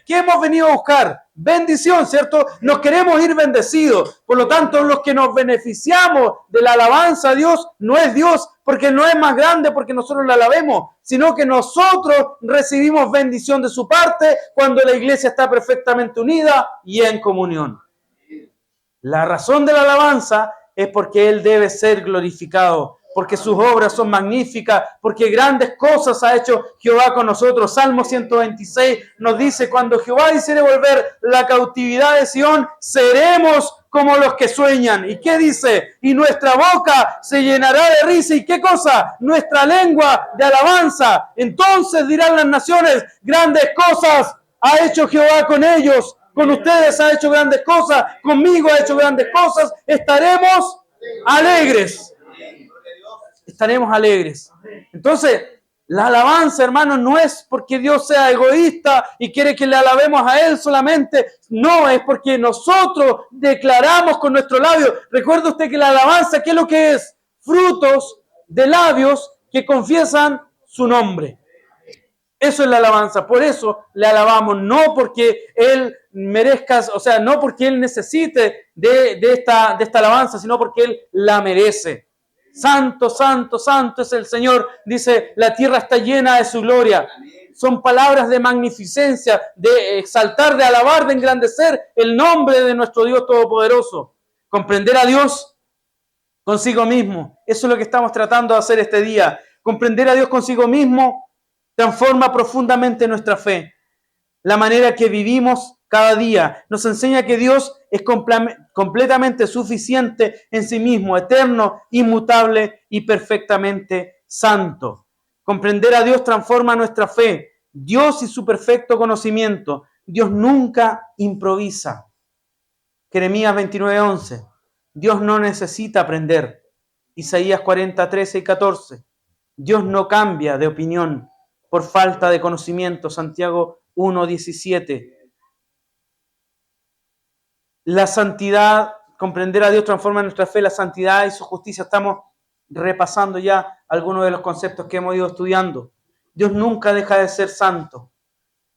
¿qué hemos venido a buscar? Bendición, ¿cierto? Nos queremos ir bendecidos. Por lo tanto, los que nos beneficiamos de la alabanza a Dios no es Dios, porque no es más grande porque nosotros la alabemos, sino que nosotros recibimos bendición de su parte cuando la iglesia está perfectamente unida y en comunión. La razón de la alabanza es porque Él debe ser glorificado. porque sus obras son magníficas, porque grandes cosas ha hecho Jehová con nosotros. Salmo 126 nos dice, cuando Jehová hiciere volver la cautividad de Sión, seremos como los que sueñan. ¿Y qué dice? Y nuestra boca se llenará de risa. ¿Y qué cosa? Nuestra lengua de alabanza. Entonces dirán las naciones, grandes cosas ha hecho Jehová con ellos. Con ustedes ha hecho grandes cosas. Conmigo ha hecho grandes cosas. Estaremos alegres. Estaremos alegres. Entonces, la alabanza, hermanos, no es porque Dios sea egoísta y quiere que le alabemos a Él solamente. No, es porque nosotros declaramos con nuestro labio. Recuerda usted que la alabanza, ¿qué es lo que es? Frutos de labios que confiesan su nombre. Eso es la alabanza. Por eso le alabamos, no porque Él merezca, o sea, no porque Él necesite de esta alabanza, sino porque Él la merece. Santo, santo, santo es el Señor. Dice, la tierra está llena de su gloria. Son palabras de magnificencia, de exaltar, de alabar, de engrandecer el nombre de nuestro Dios Todopoderoso. Comprender a Dios consigo mismo. Eso es lo que estamos tratando de hacer este día. Comprender a Dios consigo mismo transforma profundamente nuestra fe. La manera que vivimos cada día nos enseña que Dios es completamente suficiente en sí mismo, eterno, inmutable y perfectamente santo. Comprender a Dios transforma nuestra fe. Dios y su perfecto conocimiento. Dios nunca improvisa. Jeremías 29:11. Dios no necesita aprender. Isaías 40:13 y 14. Dios no cambia de opinión por falta de conocimiento. Santiago 1:17. La santidad, comprender a Dios transforma nuestra fe, la santidad y su justicia. Estamos repasando ya algunos de los conceptos que hemos ido estudiando. Dios nunca deja de ser santo.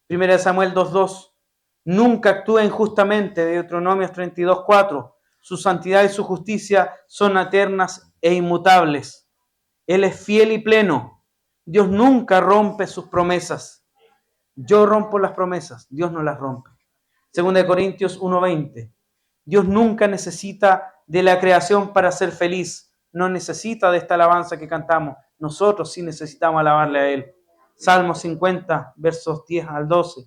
1 Samuel 2:2. Nunca actúa injustamente. Deuteronomios 32:4. Su santidad y su justicia son eternas e inmutables. Él es fiel y pleno. Dios nunca rompe sus promesas. Yo rompo las promesas, Dios no las rompe. 2 Corintios 1:20. Dios nunca necesita de la creación para ser feliz. No necesita de esta alabanza que cantamos. Nosotros sí necesitamos alabarle a Él. Salmo 50, versos 10 al 12.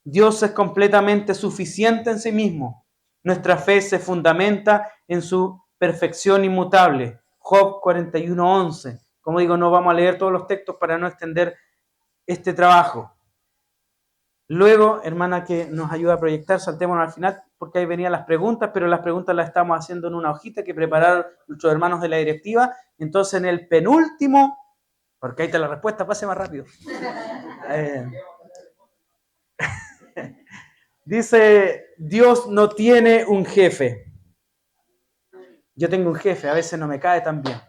Dios es completamente suficiente en sí mismo. Nuestra fe se fundamenta en su perfección inmutable. Job 41:11. Como digo, no vamos a leer todos los textos para no extender este trabajo. Luego, hermana que nos ayuda a proyectar, saltémonos al final porque ahí venían las preguntas, pero las preguntas las estamos haciendo en una hojita que prepararon nuestros hermanos de la directiva. Entonces, en el penúltimo, porque ahí está la respuesta, pase más rápido. Dice, Dios no tiene un jefe. Yo tengo un jefe, a veces no me cae tan bien,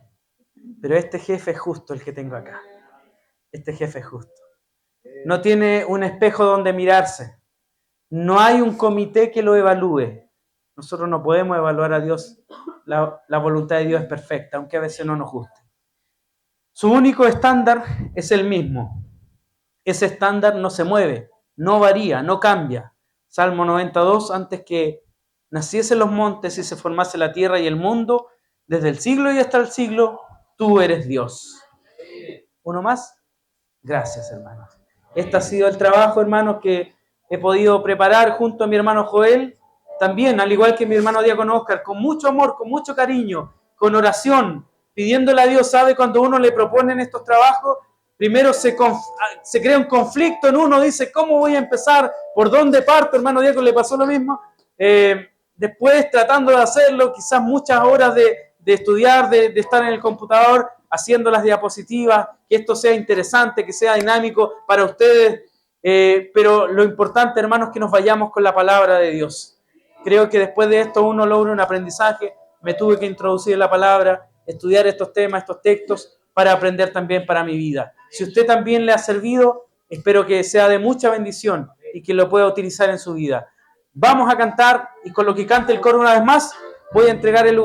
pero este jefe es justo el que tengo acá. Este jefe es justo. No tiene un espejo donde mirarse. No hay un comité que lo evalúe. Nosotros no podemos evaluar a Dios. La voluntad de Dios es perfecta, aunque a veces no nos guste. Su único estándar es el mismo. Ese estándar no se mueve, no varía, no cambia. Salmo 92, antes que naciesen los montes y se formase la tierra y el mundo, desde el siglo y hasta el siglo, tú eres Dios. ¿Uno más? Gracias, hermanos. Este ha sido el trabajo, hermanos, que he podido preparar junto a mi hermano Joel. También, al igual que mi hermano Diácono Oscar, con mucho amor, con mucho cariño, con oración, pidiéndole a Dios, ¿sabe? Cuando uno le proponen estos trabajos, primero se crea un conflicto en uno, dice, ¿cómo voy a empezar? ¿Por dónde parto? Hermano Diácono, le pasó lo mismo. Después, tratando de hacerlo, quizás muchas horas de estudiar, de estar en el computador, haciendo las diapositivas, que esto sea interesante, que sea dinámico para ustedes, pero lo importante, hermanos, es que nos vayamos con la palabra de Dios. Creo que después de esto uno logra un aprendizaje. Me tuve que introducir en la palabra, estudiar estos temas, estos textos, para aprender también para mi vida. Si usted también le ha servido, espero que sea de mucha bendición y que lo pueda utilizar en su vida. Vamos a cantar, y con lo que cante el coro una vez más, voy a entregar el lugar.